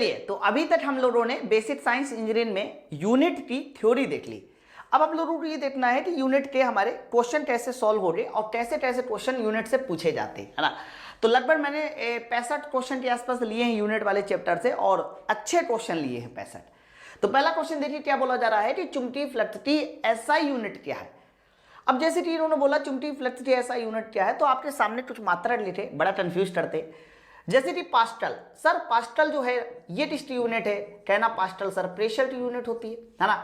तो अभी तक हम लोगों ने बेसिक साइंस इंजीनियरिंग में यूनिट की थ्योरी देख ली। अब हम लोगों को ये देखना है कि यूनिट के हमारे क्वेश्चन कैसे सॉल्व हो रहे और कैसे कैसे क्वेश्चन यूनिट से पूछे जाते हैं, है ना। तो लगभग मैंने 65 क्वेश्चन के आसपास लिए हैं यूनिट वाले चैप्टर से और अच्छे क्वेश्चन लिए हैं 65। तो पहला क्वेश्चन देखिए क्या बोला जा रहा है कि चुंबकीय फ्लक्स की एसआई यूनिट क्या है। अब जैसे कि इन्होंने बोला चुंबकीय फ्लक्स की एसआई यूनिट क्या है, तो आपके सामने कुछ मात्रा लिखे, बड़ा कंफ्यूज करते। जैसे कि पास्कल, सर पास्कल जो है ये किसकी यूनिट है, कहना पास्कल सर प्रेशर की यूनिट होती है ना।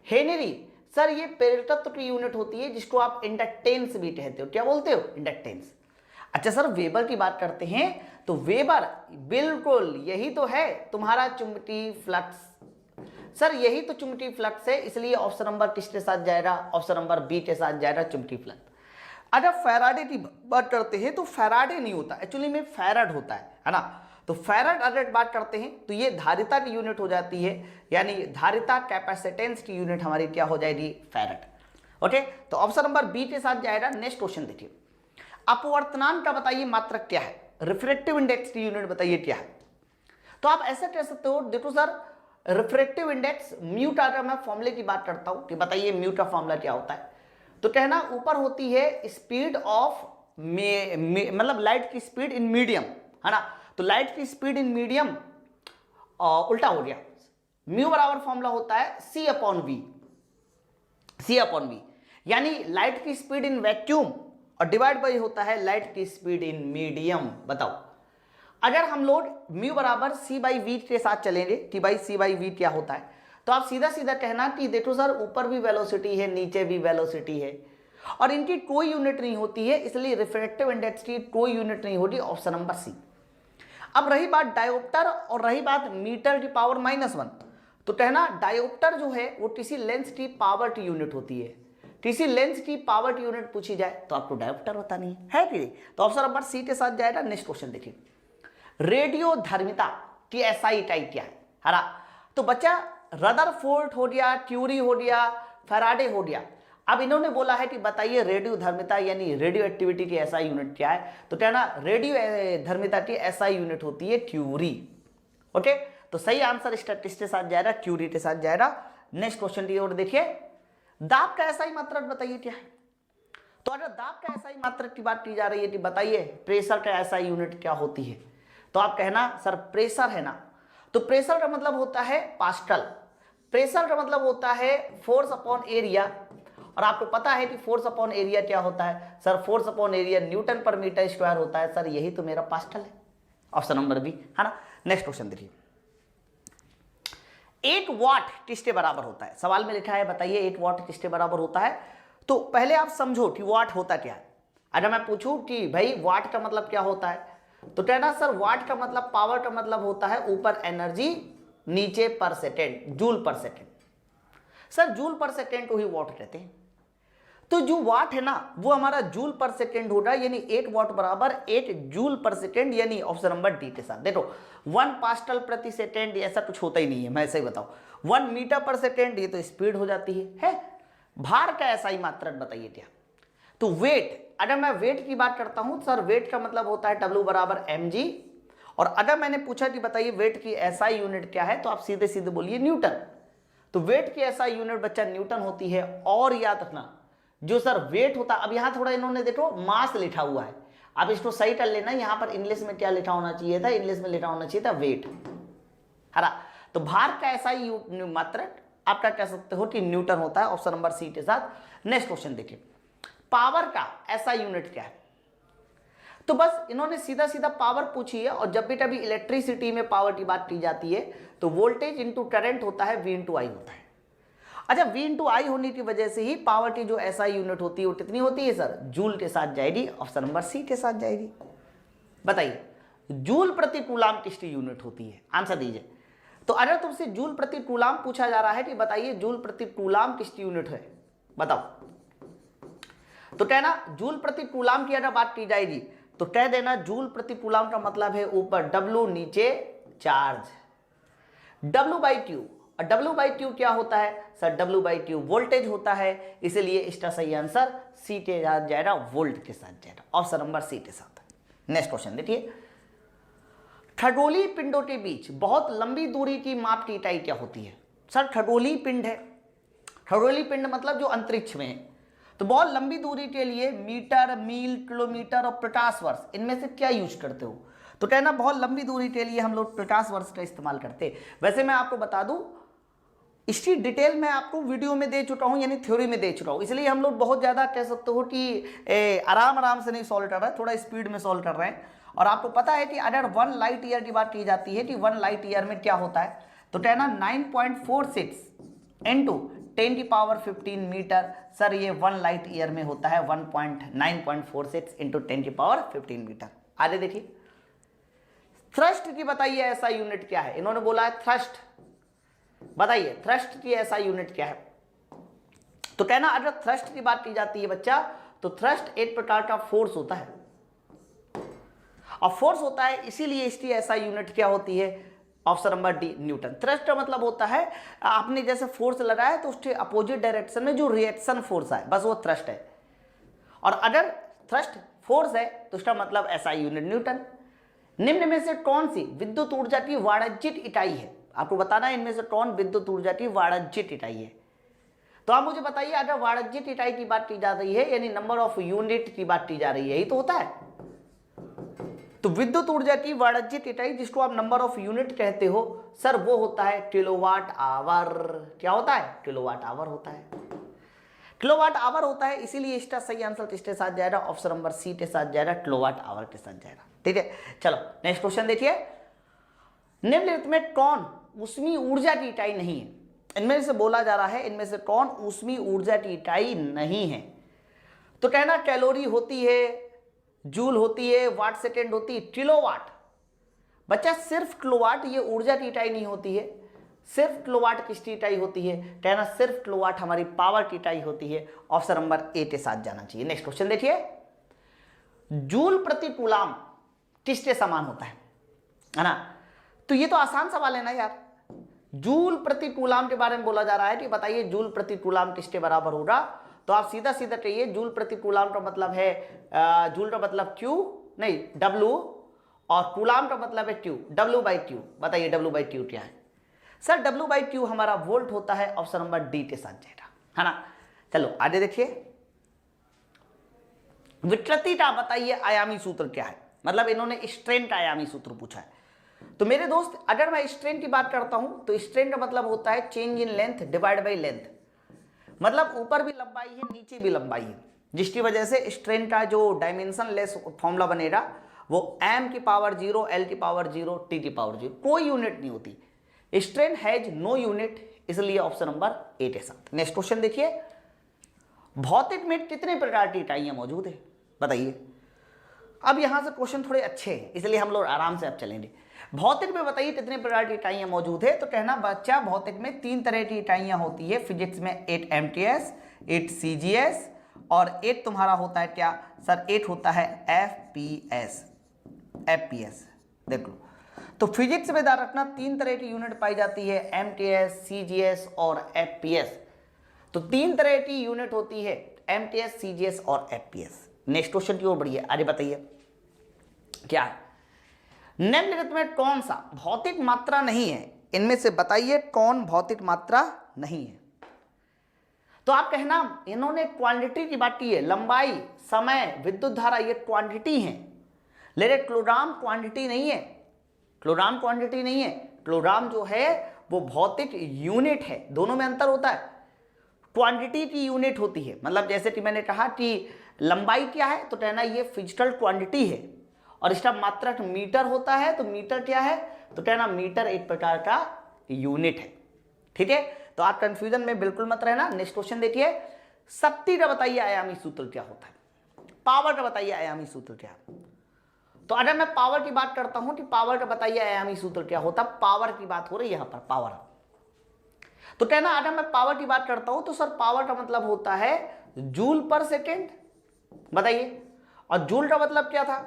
हेनरी सर ये प्रेरकत्व की यूनिट होती है जिसको आप इंडक्टेंस भी कहते हो, क्या बोलते हो, इंडक्टेंस। अच्छा सर वेबर की बात करते हैं तो वेबर बिल्कुल यही तो है तुम्हारा चुंबकीय फ्लक्स, सर यही तो चुंबकीय फ्लक्स है, इसलिए ऑप्शन नंबर किसके साथ जाएगा, ऑप्शन नंबर बी के साथ जाएगा चुंबकीय फ्लक्स। अगर फैराडे की बात करते हैं तो फैराडे नहीं होता, एक्चुअली में फैराड होता है ना। तो फैराड अगर बात करते हैं तो ये धारिता की यूनिट हो जाती है, यानी धारिता कैपेसिटेंस की यूनिट हमारी क्या हो जाएगी, फैराड। ओके, तो ऑप्शन नंबर बी के साथ जाएगा। नेक्स्ट क्वेश्चन देखिए, अपवर्तनांक का बताइए मात्रक क्या है, रिफ्रैक्टिव इंडेक्स की यूनिट बताइए क्या है। तो आप ऐसा कह सकते हो, देखो सर रिफ्रैक्टिव इंडेक्स म्यू का, अगर मैं फॉर्मूले की बात करता हूं कि बताइए म्यू का फॉर्मूला क्या होता है, तो कहना ऊपर होती है स्पीड ऑफ मतलब लाइट की स्पीड इन मीडियम, है ना। तो लाइट की स्पीड इन मीडियम उल्टा हो गया, म्यू बराबर फॉर्मूला होता है c upon v, c upon v, यानी लाइट की स्पीड इन वैक्यूम और डिवाइड बाई होता है लाइट की स्पीड इन मीडियम। बताओ अगर हम लोग म्यू बराबर सी बाई वी के साथ चलेंगे, T by C by V क्या होता है, तो आप सीधा सीधा कहना कि देखो सर ऊपर भी वेलोसिटी है नीचे भी वेलोसिटी है और इनकी कोई यूनिट नहीं होती है, इसलिए रिफ्रैक्टिव इंडेक्स की कोई यूनिट नहीं होती, ऑप्शन नंबर सी। अब रही बात डायोप्टर और रही बात मीटर की पावर -1, तो कहना डायोप्टर जो है वो किसी लेंस की पावर की यूनिट होती है, किसी लेंस की पावर की यूनिट पूछी जाए तो आपको डायोप्टर होता नहीं है कि नहीं, तो ऑप्शन नंबर सी के साथ जाएगा। नेक्स्ट क्वेश्चन देखिए, रेडियोधर्मिता की एसआई इकाई क्या है ना। तो बच्चा रदरफोर्ड हो गया, क्यूरी हो गया, फैराडे हो गया। अब इन्होंने बोला है कि बताइए रेडियोधर्मिता यानी रेडियो एक्टिविटी की एसआई यूनिट क्या है, तो कहना रेडियो धर्मिता की एसआई यूनिट होती है क्यूरी। ओके, तो सही आंसर किसके साथ जाएगा, क्यूरी के साथ जाएगा। नेक्स्ट क्वेश्चन की ओर देखिए, दाब का एसआई मात्रक बताइए क्या है। तो अगर दाब का एसआई मात्रक की बात की जा रही है कि बताइए प्रेशर का एसआई यूनिट क्या होती है, तो आप कहना सर प्रेशर है ना, तो प्रेशर का मतलब होता है पास्कल, प्रेशर का मतलब होता है फोर्स अपॉन एरिया, और आपको पता है कि फोर्स अपॉन एरिया क्या होता है, sir force upon area Newton पर मीटर स्क्वायर होता है, सर यही तो मेरा पास्कल है, ऑप्शन नंबर बी, है ना। नेक्स्ट क्वेश्चन देखिए, 1 वाट किसके बराबर होता है, सवाल में लिखा है बताइए 1 वाट किसके बराबर होता है। तो पहले आप समझो कि वाट होता क्या है। अगर मैं पूछूं कि भाई वाट का मतलब क्या होता है, तो कहना सर वाट का मतलब पावर का मतलब होता है ऊपर एनर्जी नीचे पर सेकेंड, जूल पर सेकेंड, सर जूल पर सेकेंड को ही वाट कहते हैं। तो जो वाट है ना वो हमारा जूल पर सेकेंड होगा, यानी 1 वाट बराबर 1 जूल पर सेकेंड, यानी ऑप्शन नंबर डी के साथ। देखो 1 पास्कल प्रति सेकेंड ऐसा कुछ होता ही नहीं है, मैं ऐसे ही बताऊं 1 मीटर पर सेकेंड ये तो स्पीड हो जाती है। भार का ऐसा ही मात्रक बताइए क्या, तो वेट, अगर मैं वेट की बात करता हूं सर वेट का मतलब होता है W बराबर mg, और अगर मैंने पूछा कि बताइए वेट की एसआई यूनिट क्या है, तो आप सीधे सीधे बोलिए न्यूटन। तो वेट की एसआई यूनिट बच्चा न्यूटन होती है। और याद रखना जो सर वेट होता, अब यहां थोड़ा इन्होंने देखो मास लिखा हुआ है, आप इसको सही कर लेना, यहां पर इंग्लिश में क्या लिखा होना चाहिए था, इंग्लिश में लिखा होना चाहिए था वेट, है ना। तो भार का एसआई मात्रक आपका कह सकते हो कि न्यूटन होता है, ऑप्शन नंबर सी के साथ। नेक्स्ट क्वेश्चन देखिए, पावर का ऐसा यूनिट क्या है, तो बस इन्होंने सीधा सीधा पावर पूछी है, और जब भी कभी इलेक्ट्रिसिटी में पावर की बात की जाती है तो वोल्टेज इंटू करंट होता है, V इंटू आई होता है। अच्छा V इंटू आई होने की वजह से ही पावर की जो एसआई यूनिट होती है वो कितनी होती है सर, जूल के साथ जाएगी, ऑप्शन नंबर सी के साथ जाएगी। बताइए जूल प्रति कूलाम किसकी यूनिट होती है, आंसर दीजिए। तो अगर तुमसे जूल प्रति कूलाम पूछा जा रहा है कि बताइए जूल प्रति कूलाम किसकी यूनिट है, बताओ, तो कहना जूल प्रति कूलाम की अगर बात की जाएगी तो कह देना जूल प्रति कूलाम का मतलब है ऊपर W नीचे चार्ज, W बाई क्यू, और W बाई क्यू क्या होता है sir, W by Q voltage होता है, इसलिए इसका सही आंसर सी के साथ जाएगा, वोल्ट के साथ जाएगा, ऑप्शन नंबर सी के साथ। नेक्स्ट क्वेश्चन देखिए, ठडोली पिंडों के बीच बहुत लंबी दूरी की माप की इकाई क्या होती है? सर ठडोली पिंड है, ठडोली पिंड मतलब जो अंतरिक्ष में है, तो बहुत लंबी दूरी के लिए मीटर, मील, किलोमीटर और प्रकाश वर्ष इनमें से क्या यूज करते हो? तो कहना बहुत लंबी दूरी के लिए हम लोग प्रकाश वर्ष का इस्तेमाल करते हैं। वैसे मैं आपको बता दूं, इसकी डिटेल मैं आपको वीडियो में दे चुका हूं, यानी थ्योरी में दे चुका हूं, इसलिए हम लोग बहुत ज़्यादा कह सकते हो कि आराम आराम से नहीं सॉल्व कर रहे हैं, थोड़ा स्पीड में सॉल्व कर रहे हैं। और आपको पता है कि अगर 1 लाइट ईयर की बात की जाती है कि 1 लाइट ईयर में क्या होता है, तो कहना 9.46 इंटू 10⁻15 मीटर। सर ये 1 लाइट ईयर में होता है 9.46 इंटू 10⁻15 मीटर। आगे देखिए, थ्रस्ट की बताइए ऐसा यूनिट क्या है? इन्होंने बोला है थ्रस्ट, बताइए थ्रस्ट की ऐसा यूनिट क्या है? तो कहना अगर थ्रस्ट की बात की जाती है बच्चा, तो थ्रस्ट एक प्रकार का फोर्स होता है, और फोर्स होता है इसीलिए इसकी ऐसा यूनिट क्या होती है? Option number D, Newton. Thrust का मतलब होता है आपने जैसे फोर्स लगाया तो उसके अपोजिट डायरेक्शन में जो रिएक्शन फोर्स है, बस वो थ्रस्ट है। और अगर थ्रस्ट फोर्स है तो उसका मतलब ऐसा यूनिट न्यूटन। निम्न में से कौन सी विद्युत ऊर्जा की वाणिज्यिक इकाई है? आपको बताना है इनमें से कौन विद्युत ऊर्जा की वाणिज्यिक इकाई है। तो आप मुझे बताइए, अगर वाणिज्यिक इकाई की बात की जा रही है यानी नंबर ऑफ यूनिट की बात की जा रही है, यही तो होता है। तो विद्युत ऊर्जा की वाणिज्यिक इकाई जिसको आप नंबर ऑफ यूनिट कहते हो सर, वो होता है किलोवाट आवर। क्या होता है? किलोवाट आवर होता है, किलोवाट आवर होता है। इसीलिए इसका सही आंसर किसके साथ जाएगा? ऑप्शन नंबर सी के साथ जाएगा, किलोवाट आवर के साथ जाएगा। ठीक है, चलो नेक्स्ट क्वेश्चन देखिए। निम्नलिखित में कौन ऊष्मीय ऊर्जा की इकाई नहीं है? इनमें से बोला जा रहा है इनमें से कौन ऊष्मीय ऊर्जा की इकाई नहीं है? तो कहना कैलोरी होती है, जूल होती है, वाट सेकेंड होती है, किलोवाट। बच्चा सिर्फ किलोवाट ये ऊर्जा की इकाई नहीं होती है। सिर्फ किलोवाट किसकी इकाई होती है? कहना सिर्फ किलोवाट हमारी पावर की इकाई होती है। ऑप्शन नंबर ए के साथ जाना चाहिए। नेक्स्ट क्वेश्चन देखिए, जूल प्रति कूलाम किसके समान होता है ना? तो ये तो आसान सवाल है ना यार। जूल प्रति कूलाम के बारे में बोला जा रहा है कि बताइए जूल प्रति कूलाम किसके बराबर होगा? तो आप सीधा सीधा कहिए, जूल प्रति कूलाम का मतलब है जूल का मतलब क्यू नहीं डब्लू, और कूलाम का मतलब है क्यू, W/Q। बताइए W/Q क्या है? सर W/Q हमारा वोल्ट होता है। ऑप्शन नंबर डी के साथ जाएगा, है ना। चलो आगे देखिए, विकृति का बताइए आयामी सूत्र क्या है? मतलब इन्होंने स्ट्रेन का आयामी सूत्र पूछा है। तो मेरे दोस्त, अगर मैं स्ट्रेन की बात करता हूं तो स्ट्रेन का मतलब होता है change in length divide by length. मतलब ऊपर भी लंबाई है, नीचे भी लंबाई है, जिसकी वजह से स्ट्रेन का जो डायमेंशन लेस फॉर्मूला बनेगा वो m⁻0, l⁻0, t⁻0, कोई यूनिट नहीं होती। स्ट्रेन हैज नो यूनिट, इसलिए ऑप्शन नंबर ए के साथ। नेक्स्ट क्वेश्चन देखिए, भौतिक में कितने प्रकार की इकाइयां मौजूद है? बताइए। अब यहां से क्वेश्चन थोड़े अच्छे हैं, इसलिए हम लोग आराम से अब चलेंगे। भौतिक में बताइए कितने प्रकार की इकाइयां मौजूद है? तो कहना बच्चा भौतिक में 3 तरह की इकाइयां होती है। फिजिक्स में 8 MTS, 8 CGS, और 8 तुम्हारा होता है क्या सर? 8 होता है FPS। देख लो, तो फिजिक्स में ध्यान रखना 3 तरह की यूनिट पाई जाती है, MTS, CGS और FPS। तो 3 तरह की यूनिट होती है, MTS, CGS और FPS। नेक्स्ट क्वेश्चन की ओर बढ़िए, आगे बताइए क्या है? निम्नलिखित में कौन सा भौतिक मात्रा नहीं है? इनमें से बताइए कौन भौतिक मात्रा नहीं है? तो आप कहना, इन्होंने क्वांटिटी की बात की है, लंबाई, समय, विद्युत धारा, ये क्वांटिटी है, लेकिन किलोग्राम क्वांटिटी नहीं है। किलोग्राम क्वांटिटी नहीं है, किलोग्राम जो है वो भौतिक यूनिट है। दोनों में अंतर होता है। क्वांटिटी की यूनिट होती है, मतलब जैसे कि मैंने कहा कि लंबाई क्या है, तो कहना ये फिजिकल क्वांटिटी है, और इसका मात्रक मीटर होता है। तो मीटर क्या है? तो कहना मीटर एक प्रकार का यूनिट है। ठीक है, तो आप कंफ्यूजन में बिल्कुल मत रहना। नेक्स्ट क्वेश्चन देखिए, शक्ति का बताइए आयामी सूत्र क्या होता है? पावर का बताइए आयामी सूत्र क्या है? तो अगर मैं पावर की बात करता हूं कि पावर का बताइए आयामी सूत्र क्या होता? पावर की बात हो रही है यहां पर, पावर। तो कहना अगर मैं पावर की बात करता हूं तो सर पावर का मतलब होता है जूल पर सेकेंड। बताइए, और जूल का मतलब क्या था?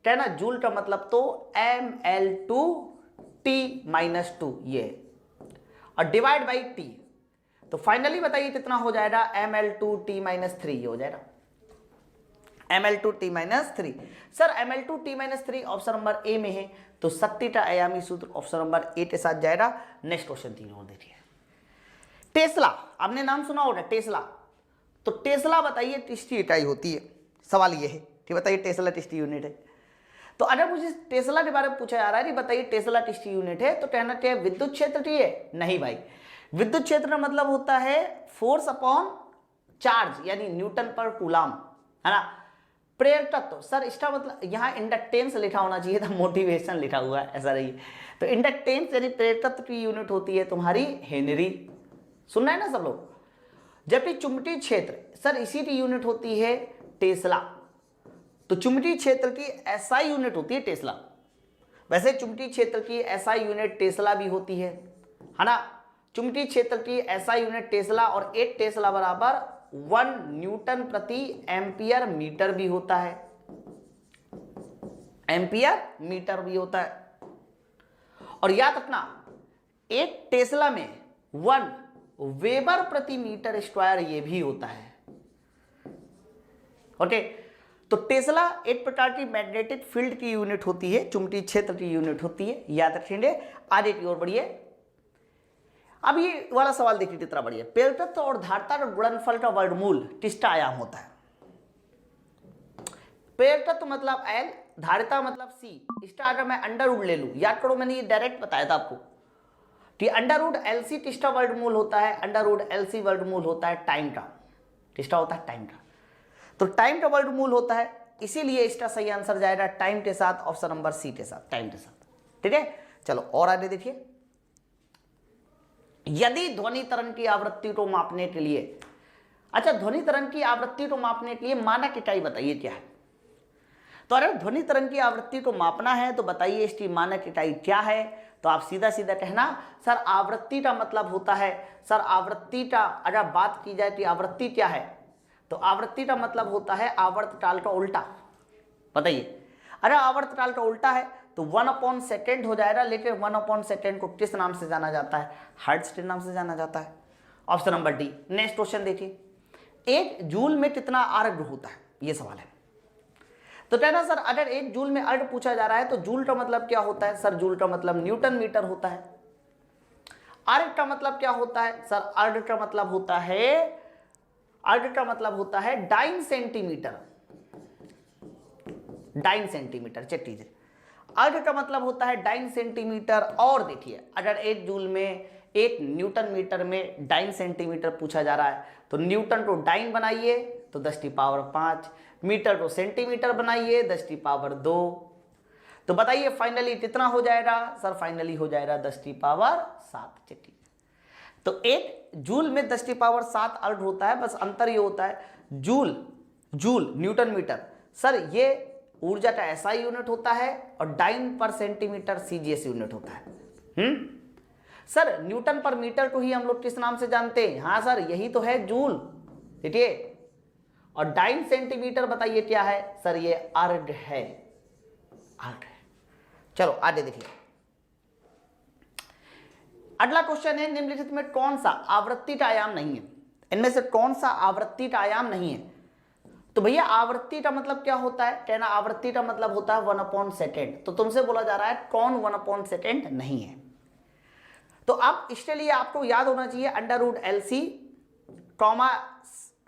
कहना जूल का मतलब तो mL2T-2 ये, और डिवाइड बाई T। तो फाइनली बताइए कितना हो जाएगा? mL2T-3 ये हो जाएगा। ml2t-3। Sir ml2t-3 option number A में है, तो शक्ति का आयामी सूत्र ऑप्शन नंबर ए के साथ जाएगा। नेक्स्ट क्वेश्चन 3 और देखिए। टेस्ला, आपने नाम सुना होगा टेस्ला, तो टेस्ला बताइए किसकी इकाई होती है, सवाल ये है कि बताइए टेस्ला किसकी यूनिट है। तो अगर मुझे टेस्ला के बारे में पूछा जा रहा है कि बताइए टेस्ला किसकी यूनिट है, तो कहना चाहिए विद्युत क्षेत्र की है, नहीं भाई। विद्युत क्षेत्र का मतलब होता है फोर्स अपॉन चार्ज, यानी न्यूटन पर कूलाम, है ना। प्रेरकत्व, सर इसका मतलब यहाँ इंडक्टेंस लिखा होना चाहिए था, मोटिवेशन लिखा हुआ है, ऐसा नहीं। तो इंडक्टेंस यानी प्रेरकत्व की यूनिट होती है तुम्हारी हेनरी, सुनना है ना सब लोग। जबकि चुंबकीय क्षेत्र, सर इसी की यूनिट होती है टेस्ला। तो चुंबकीय क्षेत्र की एसआई यूनिट होती है टेस्ला। वैसे चुंबकीय क्षेत्र की एसआई यूनिट टेस्ला भी होती है ना। चुंबकीय क्षेत्र की एसआई यूनिट टेस्ला, और 1 टेस्ला बराबर 1 न्यूटन प्रति एम्पियर मीटर भी होता है, एम्पियर मीटर भी होता है। और याद रखना 1 टेस्ला में 1 वेबर प्रति मीटर स्क्वायर ये भी होता है। ओके, तो टेस्ला एक प्रकार की मैग्नेटिक फील्ड की यूनिट होती है, चुंबकीय क्षेत्र की यूनिट होती है, याद रखेंगे। आगे की ओर बढ़िए। अब ये वाला सवाल देखिए कितना बढ़िया। प्रेरकत्व और धारिता का गुणनफल का वर्गमूल किसका आयाम होता है। प्रेरकत्व मतलब L, धारिता मतलब C। इसका अगर मैं अंडर रूट ले लूं, याद करो मैंने ये डायरेक्ट बताया था आपको कि अंडर रूट LC किसका वर्गमूल होता है, अंडर रूट LC वर्गमूल होता है टाइम का। किसका होता है, टाइम का। तो टाइम का वर्गमूल होता है, इसीलिए इसका सही आंसर जाएगा टाइम के साथ, ऑप्शन नंबर सी के साथ, टाइम के साथ। ठीक है, चलो और आगे देखिए। यदि ध्वनि तरंग की आवृत्ति को मापने के लिए, अच्छा ध्वनि तरंग की आवृत्ति को मापने के लिए मानक इकाई बताइए क्या है। तो अगर ध्वनि तरंग की आवृत्ति को मापना है तो बताइए इसकी मानक इकाई क्या है। तो आप सीधा सीधा कहना सर आवृत्ति का मतलब होता है, सर आवृत्ति का अगर बात की जाए तो आवृत्ति क्या है, तो आवृत्ति का मतलब होता है आवर्तकाल का उल्टा। बताइए अरे आवर्तकाल का उल्टा है तो 1/सेकंड हो जाएगा, लेकिन 1/सेकंड को किस नाम से जाना जाता है, हर्ट्ज के नाम से जाना जाता है। Option number D. Next question देखिए, 1 जूल में कितना अर्घ होता है, ये सवाल है। तो कहना सर अगर 1 जूल में अर्घ पूछा जा रहा है तो जूल का मतलब क्या होता है, सर जूल का मतलब न्यूटन मीटर होता है। अर्घ का मतलब क्या होता है, सर अर्घ का मतलब होता है, अर्घ का मतलब होता है dyne centimetre, dyne centimetre. Check कीजिए, अर्घ का मतलब होता है डाइन सेंटीमीटर। और देखिए अगर 1 जूल में 1 न्यूटन मीटर में डाइन सेंटीमीटर पूछा जा रहा है तो न्यूटन को डाइन बनाइए तो 10⁵, मीटर को सेंटीमीटर बनाइए 10⁻²। तो बताइए फाइनली कितना हो जाएगा, सर फाइनली हो जाएगा 10⁻7। चेक कीजिए, तो 1 जूल में 10⁻7 अर्घ होता है, बस अंतर ये होता है जूल न्यूटन मीटर, सर ये ऊर्जा का एसआई यूनिट होता है और डाइन पर सेंटीमीटर सीजीएस यूनिट होता है। सर न्यूटन पर मीटर को ही हम लोग किस नाम से जानते हैं, हाँ सर यही तो है जूल। देखिए और डाइन सेंटीमीटर बताइए क्या है, सर ये अर्घ है, अर्घ है। चलो आगे देखिए, अगला क्वेश्चन है निम्नलिखित में कौन सा आवृत्ति का आयाम नहीं है, इनमें से कौन सा आवृत्ति का आयाम नहीं है। तो भैया आवृत्ति का मतलब क्या होता है, कहना आवृत्ति का मतलब होता है 1/सेकंड। तो तुमसे बोला जा रहा है कौन 1/सेकंड नहीं है। तो अब इसके लिए आपको याद होना चाहिए अंडर रूट LC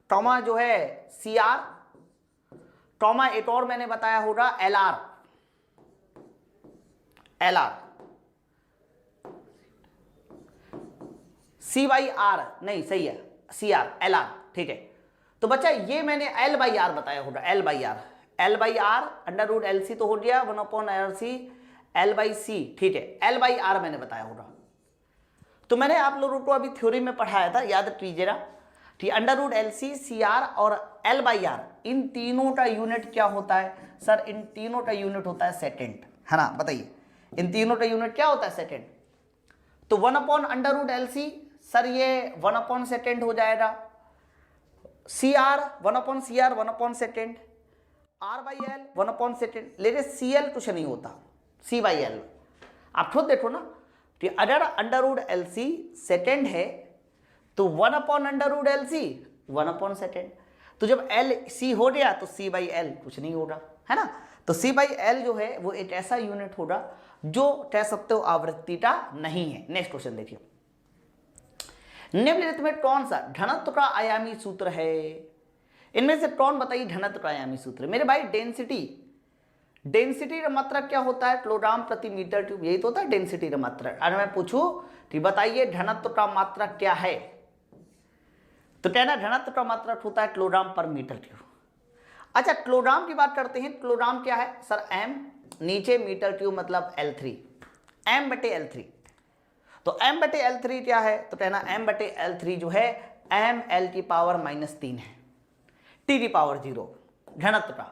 कॉमा जो है CR कॉमा एक और मैंने बताया होगा LR C/R नहीं सही है CR LR, ठीक है। तो बच्चा ये मैंने L/R बताया होगा, L/R अंडर रूट LC तो हो गया 1/RC L/C, ठीक है। L/R मैंने बताया होगा। तो मैंने आप लोगों को अभी थ्योरी में पढ़ाया था, याद कीजिएगा कि अंडर रूट LC CR और L/R इन तीनों का यूनिट क्या होता है, सर इन तीनों का यूनिट होता है सेकेंड, है ना। बताइए इन तीनों का यूनिट क्या होता है, सेकेंड। तो 1/अंडर रूट LC, सर ये 1/सेकंड हो जाएगा। CR 1/CR 1/सेकंड, R/L 1/सेकंड, लेकिन CL कुछ नहीं होता, C/L। आप खुद देखो ना कि अगर अंडर रूट LC सेकेंड है तो 1/अंडर रूट LC 1/सेकंड। तो जब एल सी हो गया तो सी बाई एल कुछ नहीं होगा, है ना। तो सी बाई एल जो है वो एक ऐसा यूनिट होगा जो कह सकते हो आवृत्ति का नहीं है। नेक्स्ट क्वेश्चन देखिए, निम्नलिखित में कौन सा घनत्व का आयामी सूत्र है? इनमें से कौन बताइए घनत्व का आयामी सूत्र? मेरे भाई डेंसिटी का मात्रक क्या होता है? किलोग्राम प्रति मीटर क्यूब, यही तो होता है डेंसिटी का मात्रक। अगर मैं पूछूं कि बताइए घनत्व का मात्रक क्या है, तो कहना घनत्व का मात्रक होता है किलोग्राम पर मीटर क्यूब। अच्छा, किलोग्राम की बात करते हैं, किलोग्राम क्या है सर? एम, नीचे मीटर क्यूब मतलब L3, m बटे L3। तो m बटे L3 क्या है? तो कहना m बटे L3 जो है ml की पावर -3 है, t की पावर 0 घनत्व का।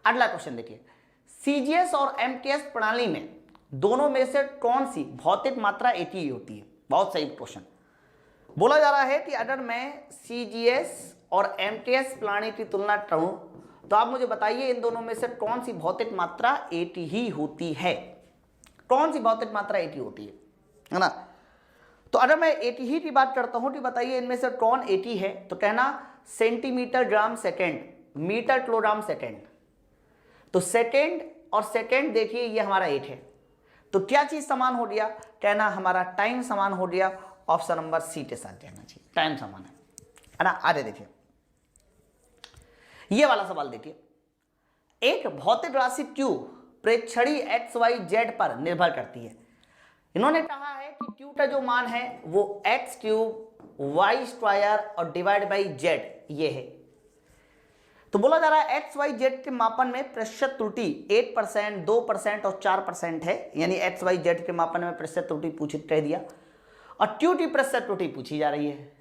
अगला क्वेश्चन देखिए, CGS और MTS प्रणाली में दोनों में से कौन सी भौतिक मात्रा एक ही होती है? बहुत सही क्वेश्चन। बोला जा रहा है कि अगर मैं CGS और MTS प्रणाली की तुलना करूं तो आप मुझे बताइए इन दोनों में से कौन सी भौतिक मात्रा एक ही होती है? कौन सी भौतिक मात्रा एक ही होती है ना। तो अगर मैं एक ही की बात करता हूं तो बताइए इनमें से कौन एक ही है? तो कहना centimetre gram second, metre kilogram second. तो सेकेंड और सेकेंड देखिए ये हमारा 8 है, तो क्या चीज समान हो गया? कहना हमारा टाइम समान हो गया। ऑप्शन नंबर सी के साथ जाना चाहिए, टाइम समान है ना। आगे देखिए, ये वाला सवाल देखिए, एक भौतिक राशि Q प्रेक्षणी XYZ पर निर्भर करती है। इन्होंने कहा है कि Q का जो मान है वो x³ y² और डिवाइड बाई z ये है। तो बोला जा रहा है XYZ के मापन में प्रतिशत त्रुटि 8%, 2% और 4% है, यानी XYZ के मापन में प्रतिशत त्रुटि पूछी कह दिया, और Q की प्रतिशत त्रुटि पूछी जा रही है।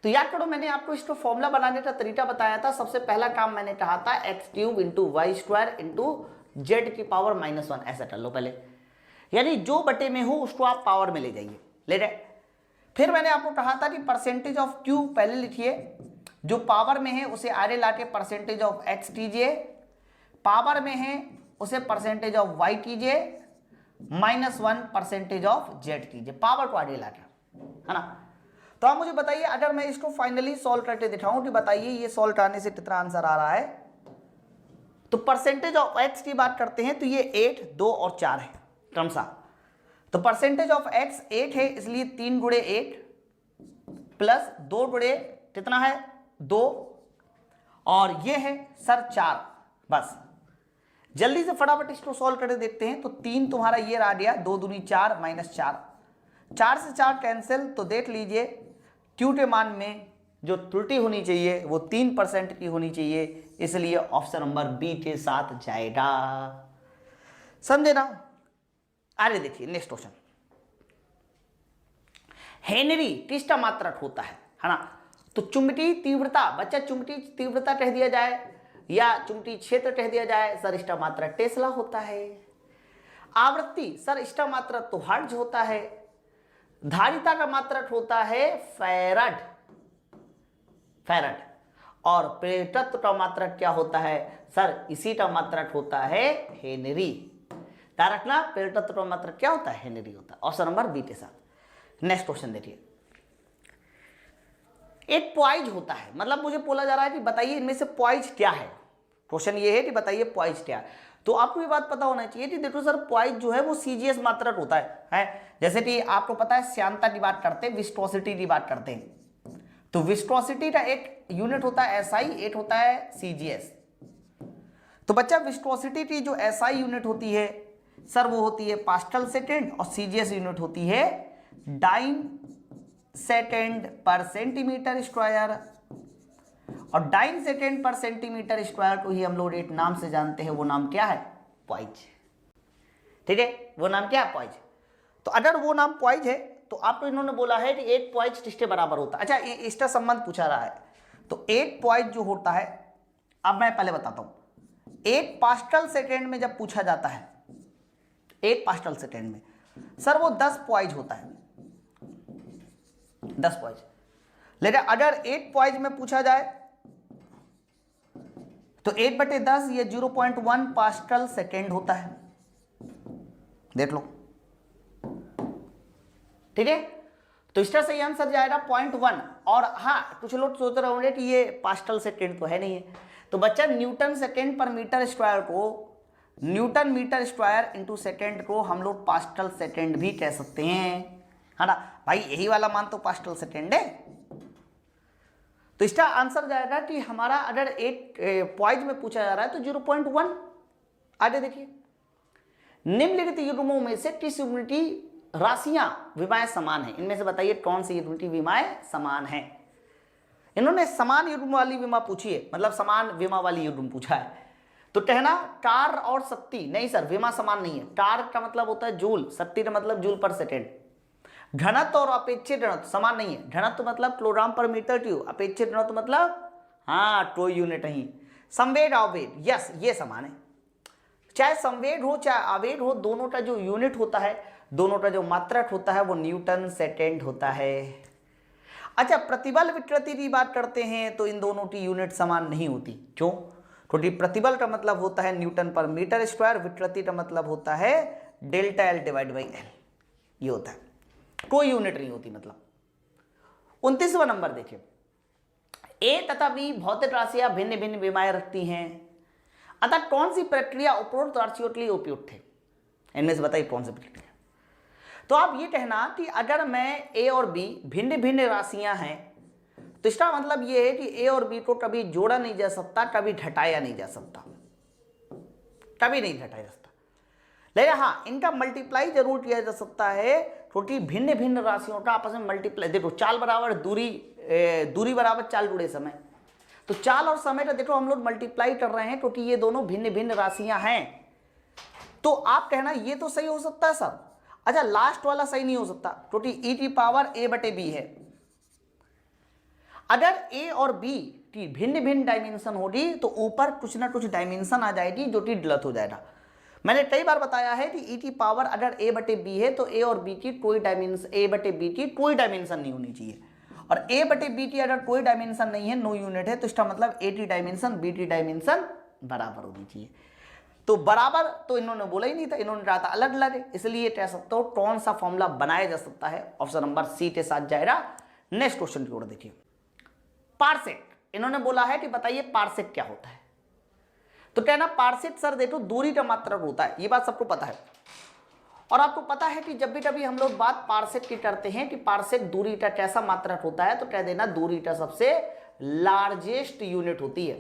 तो याद करो मैंने आपको इसको फॉर्मूला बनाने का तरीका बताया था। सबसे पहला काम मैंने कहा था x³ into y² into z की पावर -1, ऐसा कर लो पहले, यानी जो बटे में हो उसको आप पावर में ले जाइए, ले गए। फिर मैंने आपको कहा था कि परसेंटेज ऑफ Q पहले लिखिए, जो पावर में है उसे आगे लाके परसेंटेज ऑफ x कीजिए, पावर में है उसे परसेंटेज ऑफ y कीजिए, -1 परसेंटेज ऑफ z कीजिए, पावर को आगे लाके, है ना। तो आप मुझे बताइए अगर मैं इसको फाइनली सॉल्व करके दिखाऊं कि बताइए ये सॉल्व करने से कितना आंसर आ रहा है। तो परसेंटेज ऑफ x की बात करते हैं तो ये 8, 2 और 4 है क्रमशः। तो परसेंटेज ऑफ x 8 है, इसलिए 3 गुणे 8 प्लस 2 गुणे कितना है 2, और ये है सर 4। बस जल्दी से फटाफट इसको सॉल्व करके देखते हैं। तो 3 तुम्हारा ये आ गया, 2 दूनी 4 -4, 4 से 4 कैंसिल। तो देख लीजिए Q के मान में जो त्रुटि होनी चाहिए वो 3% की होनी चाहिए, इसलिए ऑप्शन नंबर बी के साथ जाएगा। समझे ना। आगे देखिए नेक्स्ट क्वेश्चन, हेनरी किसका मात्रक होता है ना। तो चुंबकीय तीव्रता, बच्चा चुंबकीय तीव्रता कह दिया जाए या चुंबकीय क्षेत्र कह दिया जाए, सर इसका मात्रक टेस्ला होता है। आवृत्ति, सर इसका मात्रक तो हर्ट्ज होता है। धारिता का मात्रक होता है फैराड, और प्रेरकत्व का मात्रक क्या होता है? सर इसी का मात्रक होता है हेनरी। ध्यान रखना, प्रेरकत्व का मात्रक क्या होता है? हेनरी होता है। ऑप्शन नंबर बी के साथ। नेक्स्ट क्वेश्चन देखिए, एक पॉइज होता है, मतलब मुझे बोला जा रहा है कि बताइए इनमें से पॉइज क्या है। क्वेश्चन ये है कि बताइए पॉइज क्या है। तो आपको ये बात पता होना चाहिए कि देखो सर पॉइज जो है वो CGS मात्रक होता है। जैसे कि आपको पता है श्यानता की बात करते हैं, विस्कोसिटी की बात करते हैं, तो विस्कोसिटी का एक यूनिट होता है SI, एक होता है CGS। तो बच्चा विस्कोसिटी की जो SI यूनिट होती है सर वो होती है पास्कल सेकेंड, और CGS यूनिट होती है डाइन सेकेंड पर सेंटीमीटर स्क्वायर, और डाइन सेकेंड पर सेंटीमीटर स्क्वायर को ही हम लोग एक नाम से जानते हैं, वो नाम क्या है? पॉइज। ठीक है, वो नाम क्या है? पॉइज। तो अगर वो नाम पॉइज है तो आपको इन्होंने बोला है कि एक पॉइज किसके बराबर होता है। अच्छा, इसका संबंध पूछा रहा है, तो एक पॉइज जो होता है, अब मैं पहले बताता हूं, एक पास्कल सेकेंड में जब पूछा जाता है, एक पास्कल सेकेंड में सर वो 10 पॉइज होता है, 10 पॉइज। लेकिन अगर एक पॉइज में पूछा जाए तो 1/10 ये 0.1 पास्कल सेकेंड होता है, देख लो। ठीक है, तो इसका सही आंसर जाएगा 0.1। और हाँ, कुछ लोग सोच रहे होंगे कि ये पास्कल सेकेंड तो है नहीं है, तो बच्चा न्यूटन सेकेंड पर मीटर स्क्वायर को, newton metre square into second को हम लोग पास्कल सेकेंड भी कह सकते हैं, है ना भाई, यही वाला मान तो पास्कल सेकेंड है। तो इसका आंसर जाएगा कि हमारा अगर एक पॉइंट में पूछा जा रहा है तो 0.1। आगे देखिए, निम्नलिखित युग्मों में से किस यूनिटी राशियां विमाएं समान है, इनमें से बताइए कौन सी यूनिटी विमाएं समान है। इन्होंने समान युग्म वाली विमा पूछी है, मतलब समान विमा वाली युग्म पूछा है। तो कहना टार और शक्ति, नहीं सर विमा समान नहीं है। टार का मतलब होता है जूल, शक्ति का मतलब जूल पर सेकेंड। घनत्व और अपेक्षित घनत्व समान नहीं है। घनत्व मतलब किलोग्राम पर मीटर क्यूब, अपेक्षित घनत्व मतलब हाँ टो यूनिट नहीं। संवेग आवेग, यस ये समान है। चाहे संवेग हो चाहे आवेग हो, दोनों का जो यूनिट होता है, दोनों का जो मात्रक होता है वो न्यूटन सेकेंड होता है। अच्छा, प्रतिबल विकृति की बात करते हैं तो इन दोनों की यूनिट समान नहीं होती। क्यों? क्योंकि प्रतिबल का मतलब होता है न्यूटन पर मीटर स्क्वायर, विकृति का मतलब होता है delta L divide by L, ये होता है, कोई यूनिट नहीं होती। मतलब 29वां नंबर देखिए, ए तथा बी भौतिक राशियां भिन्न भिन्न विमाएं रखती हैं, अतः कौन सी प्रक्रिया उपरोक्त राशियों के लिए उपयुक्त है, इनमें से बताइए कौन सी प्रक्रिया। तो आप ये कहना कि अगर मैं ए और बी भिन्न भिन्न राशियां हैं तो इसका मतलब ये है कि ए और बी को कभी जोड़ा नहीं जा सकता, कभी घटाया नहीं जा सकता, कभी नहीं घटाया जा सकता। लेकिन हाँ, इनका मल्टीप्लाई जरूर किया जा सकता है, क्योंकि भिन्न भिन्न राशियों का आपस में मल्टीप्लाई, देखो चाल बराबर दूरी, दूरी बराबर चाल जुड़े समय, तो चाल और समय का देखो हम लोग मल्टीप्लाई कर रहे हैं क्योंकि ये दोनों भिन्न भिन्न राशियां हैं। तो आप कहना ये तो सही हो सकता है सर। अच्छा, लास्ट वाला सही नहीं हो सकता क्योंकि ई की पावर ए बटे बी है। अगर ए और बी की भिन्न भिन्न डायमेंशन होगी तो ऊपर कुछ ना कुछ डायमेंशन आ जाएगी जो कि गलत हो जाएगा। मैंने कई बार बताया है कि ई की पावर अगर ए बटे बी है तो ए और बी की कोई डायमेंशन, ए बटे बी की कोई डायमेंशन नहीं होनी चाहिए, और ए बटे बी की अगर कोई डायमेंशन नहीं है, नो यूनिट है, तो इसका मतलब ए की डायमेंशन बी की डायमेंशन बराबर होनी चाहिए। तो बराबर तो इन्होंने बोला ही नहीं था, इन्होंने कहा था अलग अलग है, इसलिए कह सकते हो कौन सा फॉर्मूला बनाया जा सकता है, ऑप्शन नंबर सी के साथ जाएगा। नेक्स्ट क्वेश्चन की ओर देखिए, पार्सेक, इन्होंने बोला है कि बताइए पार्सेक क्या होता है। तो कहना पार्सेक सर देखो दूरी का मात्रक होता है, ये बात सबको पता है, और आपको पता है कि जब भी कभी हम लोग बात पार्सेक की करते हैं कि पार्सेक दूरी का कैसा मात्रक होता है, तो कह देना दूरी का सबसे लार्जेस्ट यूनिट होती है,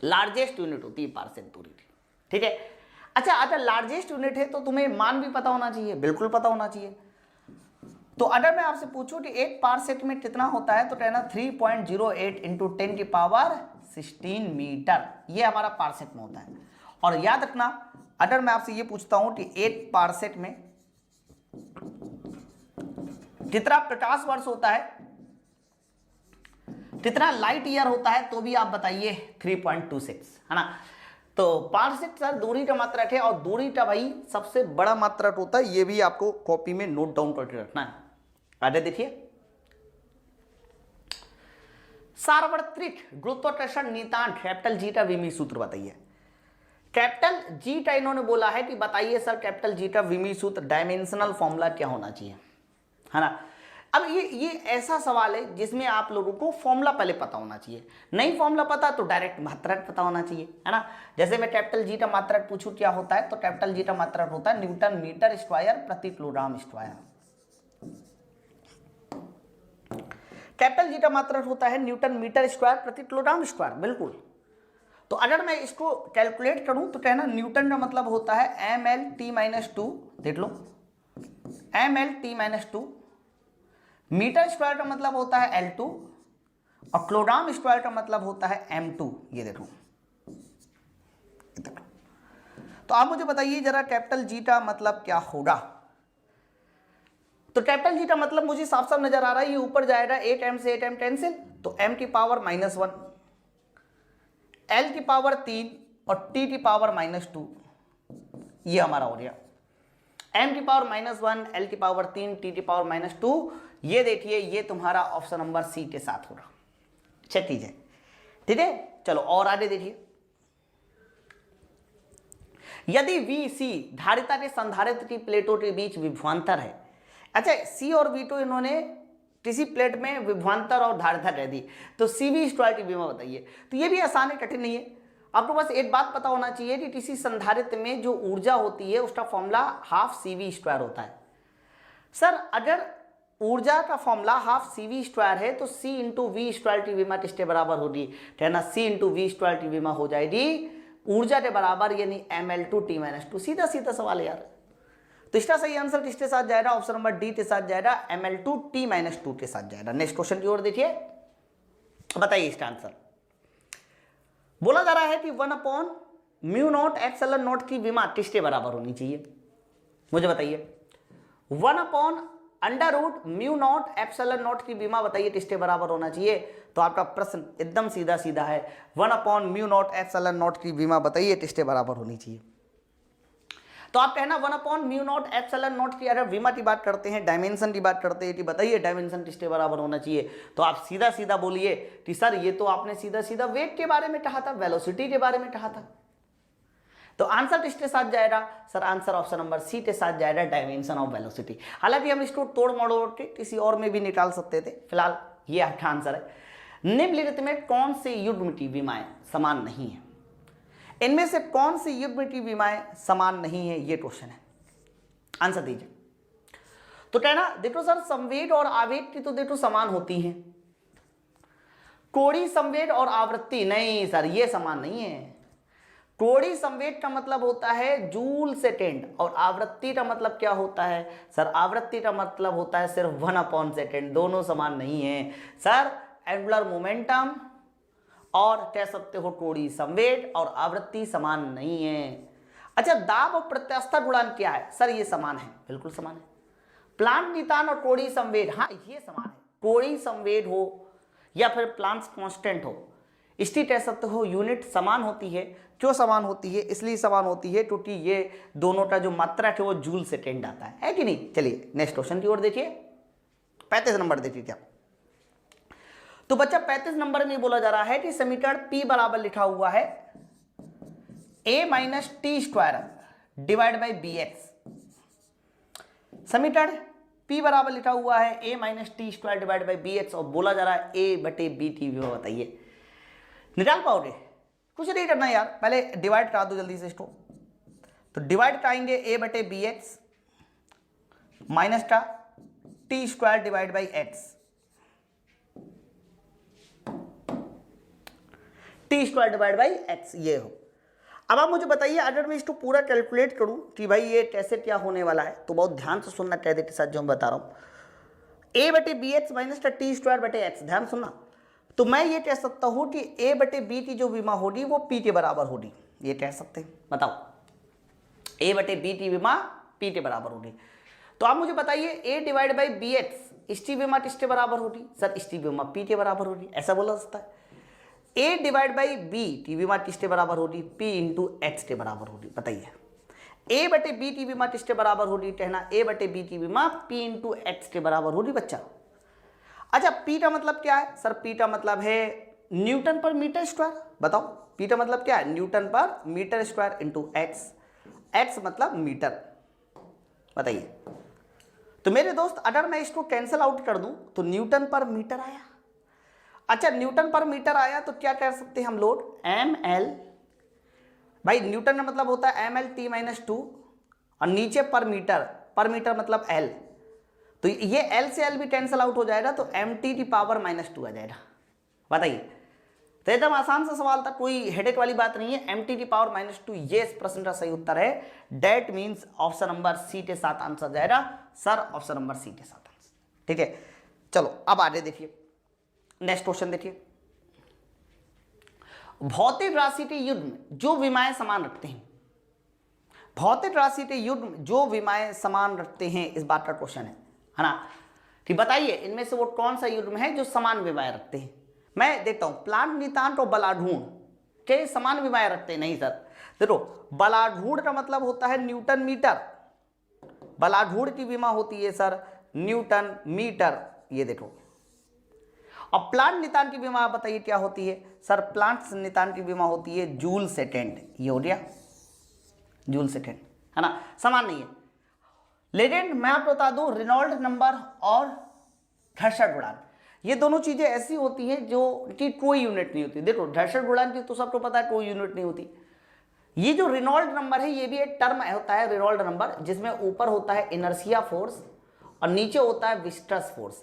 लार्जेस्ट यूनिट होती है पार्सेक दूरी की, ठीक है। अच्छा, अगर लार्जेस्ट यूनिट है तो तुम्हें मान भी पता होना चाहिए, बिल्कुल पता होना चाहिए। तो अगर मैं आपसे पूछूं कि एक पार्सेक में कितना होता है तो कहना 3.08 इंटू 10 की पावर 16 मीटर, ये हमारा पार्सेक में होता है। और याद रखना, अगर मैं आपसे ये पूछता हूं कि एक पार्सेक में कितना 50 वर्ष होता है, कितना लाइट ईयर होता है, तो भी आप बताइए 3.26, है ना। तो पार्सेक सर दूरी का मात्रक है, और दूरी का भाई सबसे बड़ा मात्रक होता है, ये भी आपको कॉपी में नोट डाउन करके रखना है। आगे देखिए, सार्वत्रिक गुरुत्वाकर्षण नियतांक कैपिटल जी का विमीय सूत्र बताइए। कैपिटल जी का इन्होंने बोला है कि बताइए सर कैपिटल जी का विमीय सूत्र, डायमेंशनल फॉर्मूला क्या होना चाहिए, है ना। अब ये ऐसा सवाल है जिसमें आप लोगों को फॉर्मूला पहले पता होना चाहिए, नहीं फॉर्मूला पता तो डायरेक्ट मात्रक पता होना चाहिए, है ना। जैसे मैं कैपिटल जी का मात्रक पूछूं क्या होता है, तो कैपिटल जी का मात्रक होता है न्यूटन मीटर स्क्वायर प्रति किलोग्राम स्क्वायर। कैपिटल जी का मात्रक होता है न्यूटन मीटर स्क्वायर प्रति किलोग्राम स्क्वायर, बिल्कुल। तो अगर मैं इसको कैलकुलेट करूं तो कहना न्यूटन का मतलब होता है mL/t-2, देख लो mL/t-2, मीटर स्क्वायर का मतलब होता है L2, और किलोग्राम स्क्वायर का मतलब होता है M2, ये देखो। तो आप मुझे बताइए जरा कैपिटल जी का मतलब क्या होगा। तो कैपिटल जी का मतलब मुझे साफ साफ नजर आ रहा है, ये ऊपर जाएगा 8m से 8m कैंसिल, तो m की पावर -1, l की पावर 3 और t की पावर -2, ये हमारा हो गया। m की पावर -1, l की पावर 3, t की पावर -2, ये देखिए ये तुम्हारा ऑप्शन नंबर सी के साथ होगा। चेक कीजिए, ठीक है। चलो और आगे देखिए, यदि VC धारिता के संधारित्र की प्लेटों के बीच विभवांतर है, अच्छा सी और V2 इन्होंने किसी प्लेट में विभवांतर और धारिता दे दी, तो CV स्क्वायर की विमा बताइए। तो ये भी आसान है, कठिन नहीं है। आपको बस एक बात पता होना चाहिए कि किसी संधारित्र में जो ऊर्जा होती है उसका फॉर्मूला हाफ CV स्क्वायर होता है। सर अगर ऊर्जा का फॉर्मूला हाफ CV स्क्वायर है तो C इंटू वी स्क्वायर की विमा किसके बराबर होगी, कहना C इंटू वी स्क्वायर की विमा हो जाएगी ऊर्जा के बराबर, यानी ml2T-2। सीधा सीधा सवाल है यार। तो इसका सही आंसर किसके साथ जाएगा, ऑप्शन नंबर डी के साथ जाएगा, ml2T-2 के साथ जाएगा। नेक्स्ट क्वेश्चन की ओर देखिए, बताइए इसका आंसर। बोला जा रहा है कि 1/μ0 एप्सिलॉन नॉट की विमा किसके बराबर होनी चाहिए, मुझे बताइए। 1/√μ0 एप्सिलॉन नॉट की विमा बताइए किसके बराबर होना चाहिए। तो आपका प्रश्न एकदम सीधा सीधा है, 1/μ0 एप्सिलॉन नॉट की विमा बताइए किसके बराबर होनी चाहिए। तो आप कहना 1/μ0 एप्सिलॉन नॉट की अगर विमा की बात करते हैं, डायमेंशन की बात करते हैं कि बताइए डायमेंशन किसके बराबर होना चाहिए, तो आप सीधा सीधा बोलिए कि सर ये तो आपने सीधा सीधा वेग के बारे में कहा था, वेलोसिटी के बारे में कहा था। तो आंसर किसके साथ जाएगा, sir answer option number C के साथ जाएगा, डायमेंशन ऑफ वेलोसिटी। हालांकि हम इसको तोड़ मड़ोड़ के किसी और में भी निकाल सकते थे, फिलहाल ये आपका आंसर है। निम्नलिखित में कौन से युग्म की विमाएं समान नहीं है, इनमें से कौन सी युग्म की विमाएं समान नहीं है, ये क्वेश्चन है, आंसर दीजिए। तो कहना देखो सर संवेग और आवेग की तो देखो समान होती हैं, कोणीय संवेग और आवृत्ति नहीं सर ये समान नहीं है। कोणीय संवेग का मतलब होता है जूल सेकेंड और आवृत्ति का मतलब क्या होता है, सर आवृत्ति का मतलब होता है सिर्फ 1/सेकेंड, दोनों समान नहीं है सर। एंगुलर मोमेंटम और कह सकते हो कोणीय संवेग और आवृत्ति समान नहीं है। अच्छा दाब और प्रत्यास्था गुणांक क्या है, सर ये समान है, बिल्कुल समान है। प्लांट नितान और कोणीय संवेग, हाँ ये समान है। कोणीय संवेग हो या फिर प्लांट्स कांस्टेंट हो, इसकी कह सकते हो यूनिट समान होती है। क्यों समान होती है, इसलिए समान होती है क्योंकि ये दोनों का जो मात्रा है वो जूल सेकेंड आता है कि नहीं। चलिए नेक्स्ट क्वेश्चन की ओर देखिए, 35 नंबर देखिए क्या। तो बच्चा 35 नंबर में बोला जा रहा है कि समीकरण P बराबर लिखा हुआ है a-t² डिवाइड बाई bx। समीकरण P बराबर लिखा हुआ है a-t² डिवाइड बाई bx और बोला जा रहा है a/b की विमा बताइए। निकाल पाओगे, कुछ नहीं करना यार, पहले डिवाइड करा दो जल्दी से इसको। तो डिवाइड कराएंगे a/bx माइनस का t² divide by x, t² divide by x ये हो। अब आप मुझे बताइए अगर मैं इसको पूरा कैलकुलेट करूं कि भाई ये कैसे क्या होने वाला है, तो बहुत ध्यान से सुनना कैसे के साथ जो मैं बता रहा हूं। a/bx माइनस का t²/x, ध्यान सुनना। तो मैं ये कह सकता हूं कि a/b की जो विमा होगी वो p के बराबर होगी, ये कह सकते हैं। बताओ a/b की विमा p के बराबर होगी। तो आप मुझे बताइए a डिवाइड बाई bx इसकी विमा किसके बराबर होगी, सर इसकी विमा p के बराबर होगी, ऐसा बोला सकता है। a डिवाइड बाई b की विमा किसके बराबर होगी, p इंटू x के बराबर होगी। बताइए a/b की विमा किसके बराबर होगी, कहना a/b की विमा p इंटू x के बराबर होगी बच्चा। अच्छा p का मतलब क्या है, सर p का मतलब है न्यूटन पर मीटर स्क्वायर। बताओ p का मतलब क्या है, न्यूटन पर metre square into x, x मतलब मीटर। बताइए तो मेरे दोस्त अगर मैं इसको कैंसिल आउट कर दूं तो न्यूटन पर मीटर आया। अच्छा न्यूटन पर मीटर आया तो क्या कर सकते हैं हम लोग, ml, भाई न्यूटन का मतलब होता है ml/t-2 और नीचे पर मीटर मतलब l, तो ये l से l भी कैंसिल आउट हो जाएगा तो mt⁻⁻2 आ जाएगा। बताइए तो एकदम आसान सा सवाल था, कोई हेडेक वाली बात नहीं है। mt⁻⁻2 ये इस प्रश्न का सही उत्तर है। That means option number C के साथ आंसर जाएगा, सर ऑप्शन नंबर सी के साथ आंसर। ठीक है चलो अब आगे देखिए, नेक्स्ट क्वेश्चन देखिए। भौतिक राशि के युग्म जो विमाएं समान रखते हैं, भौतिक राशि के युग्म जो विमाएं समान रखते हैं, इस बात का क्वेश्चन है ना, कि बताइए इनमें से वो कौन सा युग्म है जो समान विमाएं रखते हैं। मैं देखता हूं प्लांट नितांत और बलाढूर्ण के समान विमाएं रखते हैं, नहीं सर। देखो बलाढूर्ण का मतलब होता है न्यूटन मीटर, बलाढूर्ण की विमा होती है सर न्यूटन मीटर, ये देखो। अब प्लांट नितान की विमा बताइए क्या होती है, सर प्लांट नितान की विमा होती है जूल सेकेंड, ये हो गया जूल सेकेंड, है ना, समान नहीं है। लेकिन मैं आपको बता दूं रेनॉल्ड नंबर और घर्षण गुणांक ये दोनों चीजें ऐसी होती हैं जो कि कोई यूनिट नहीं होती। देखो घर्षण गुणांक की तो सबको पता है कोई यूनिट नहीं होती। ये जो रेनॉल्ड नंबर है ये भी एक टर्म होता है रेनॉल्ड नंबर, जिसमें ऊपर होता है इनर्शिया फोर्स और नीचे होता है viscous force.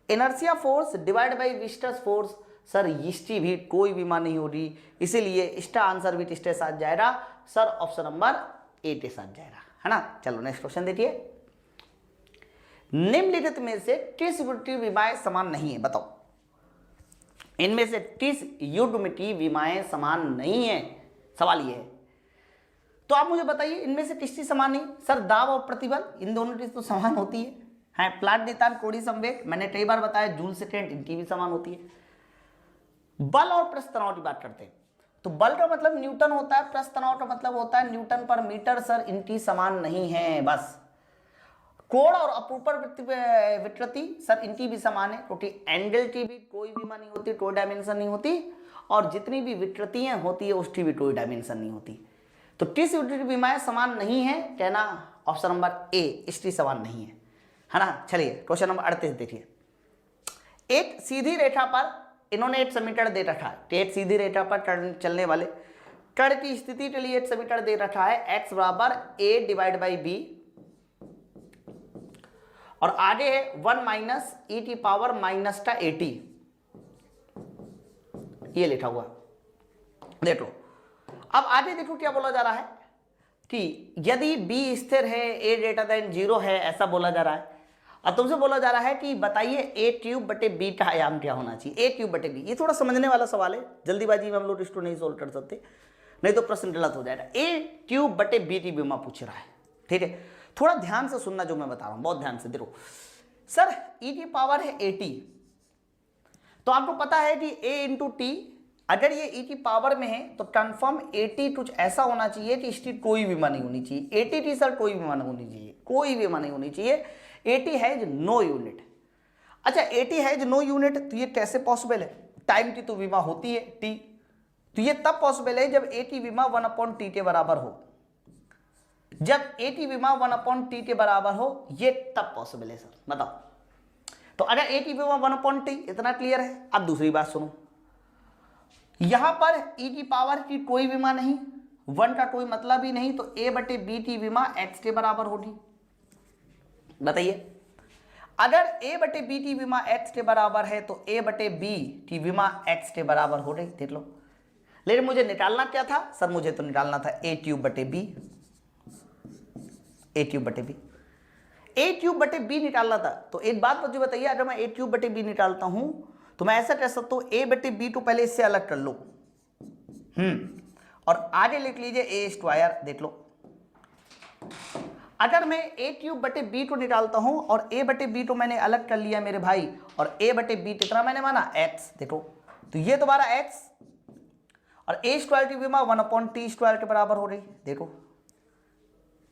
Inertia force divide by viscous force, sir इसकी भी कोई भी मान नहीं हो रही, इसीलिए इसका आंसर भी इसके साथ जाएगा सर, ऑप्शन नंबर ए के साथ जाएगा, है ना। चलो नेक्स्ट क्वेश्चन देखिए, निम्नलिखित में से किस युग्म की विमाएं समान नहीं है, बताओ। इनमें से किस युग्म की विमाएं समान नहीं है, सवाल ये है। तो आप मुझे बताइए इनमें से किसकी समान नहीं। सर दाब और प्रतिबल इन दोनों की तो समान होती है प्लाट नितान कोड़ी संवेग, मैंने कई बार बताया जूल सेकेंड, इनकी भी समान होती है। बल और पृष्ठ तनाव की बात करते हैं तो बल का मतलब न्यूटन होता है, पृष्ठ तनाव का मतलब होता है न्यूटन पर मीटर, सर इनकी समान नहीं है। बस कोण और अपरूपण विकृति सर इनकी भी समान है, क्योंकि एंगल की भी कोई विमा नहीं होती, कोई डायमेंशन नहीं होती, और जितनी भी विकृतियां होती है उसकी भी कोई डायमेंशन नहीं होती। तो किस विमाएं समान नहीं है, कहना ऑप्शन नंबर ए, इसकी समान नहीं है ना। चलिए क्वेश्चन नंबर 38 देखिए, एक सीधी रेखा पर इन्होंने एक समीकरण दे रखा है, एक सीधी रेखा पर चलने वाले कण की स्थिति के लिए एक समीकरण दे रखा है, x बराबर a डिवाइड बाई बी, और आगे है 1 माइनस ई की पावर माइनस का 80, ये लिखा हुआ। देखो अब आगे देखो क्या बोला जा रहा है कि यदि b स्थिर है, a ग्रेटर देन 0 है, ऐसा बोला जा रहा है। और तुमसे बोला जा रहा है कि बताइए ए क्यूब बटे बी का आयाम क्या होना चाहिए, ए क्यूब बटे बी। ये थोड़ा समझने वाला सवाल है, जल्दीबाजी में हम लोग इसको नहीं सोल्व कर सकते, नहीं तो प्रश्न गलत हो जाएगा। ए क्यूब बटे बी की विमा पूछ रहा है, ठीक है। थोड़ा ध्यान से सुनना जो मैं बता रहा हूं, बहुत ध्यान से देखो। सर ई की पावर है 80, तो आपको पता है कि ए इंटू टी, अगर ये ई की पावर में है तो कन्फर्म 80 कुछ ऐसा होना चाहिए कि इसकी कोई विमा नहीं होनी चाहिए। 80 की सर कोई विमा नहीं होनी चाहिए, कोई विमा नहीं होनी चाहिए। 80 हैज नो यूनिट। अच्छा 80 हैज नो यूनिट, तो ये कैसे पॉसिबल है? टाइम की तो विमा होती है टी, तो ये तब पॉसिबल है जब ए की विमा 1/t के बराबर हो। जब ए की विमा 1/t के बराबर हो, ये तब पॉसिबल है सर, बताओ। तो अगर ए की विमा 1/t, इतना क्लियर है। अब दूसरी बात सुनो, यहां पर e की पावर की कोई विमा नहीं, 1 का कोई मतलब ही नहीं, तो a बटे बी की विमा x के बराबर होगी। बताइए अगर a बटे बी की विमा x के बराबर है तो a बटे बी की विमा x के बराबर हो रही, देख लो। लेकिन मुझे निकालना क्या था सर? मुझे तो निकालना था a क्यूब बटे बी, a क्यूब बटे बी, a क्यूब बटे बी निकालना था। तो एक बात मुझे बताइए, अगर मैं a क्यूब बटे बी निकालता हूं तो मैं ऐसा कह सकता हूं a बटे बी तो पहले इससे अलग कर लो, और आगे लिख लीजिए ए स्क्वायर। देख लो अगर मैं a क्यूब बटे बी को निकालता हूं और a बटे बी तो मैंने अलग कर लिया मेरे भाई, और a बटे बी कितना मैंने माना x, देखो तो ये तुम्हारा x, और a स्क्वायर की विमा 1/t स्क्वायर के बराबर हो रही, देखो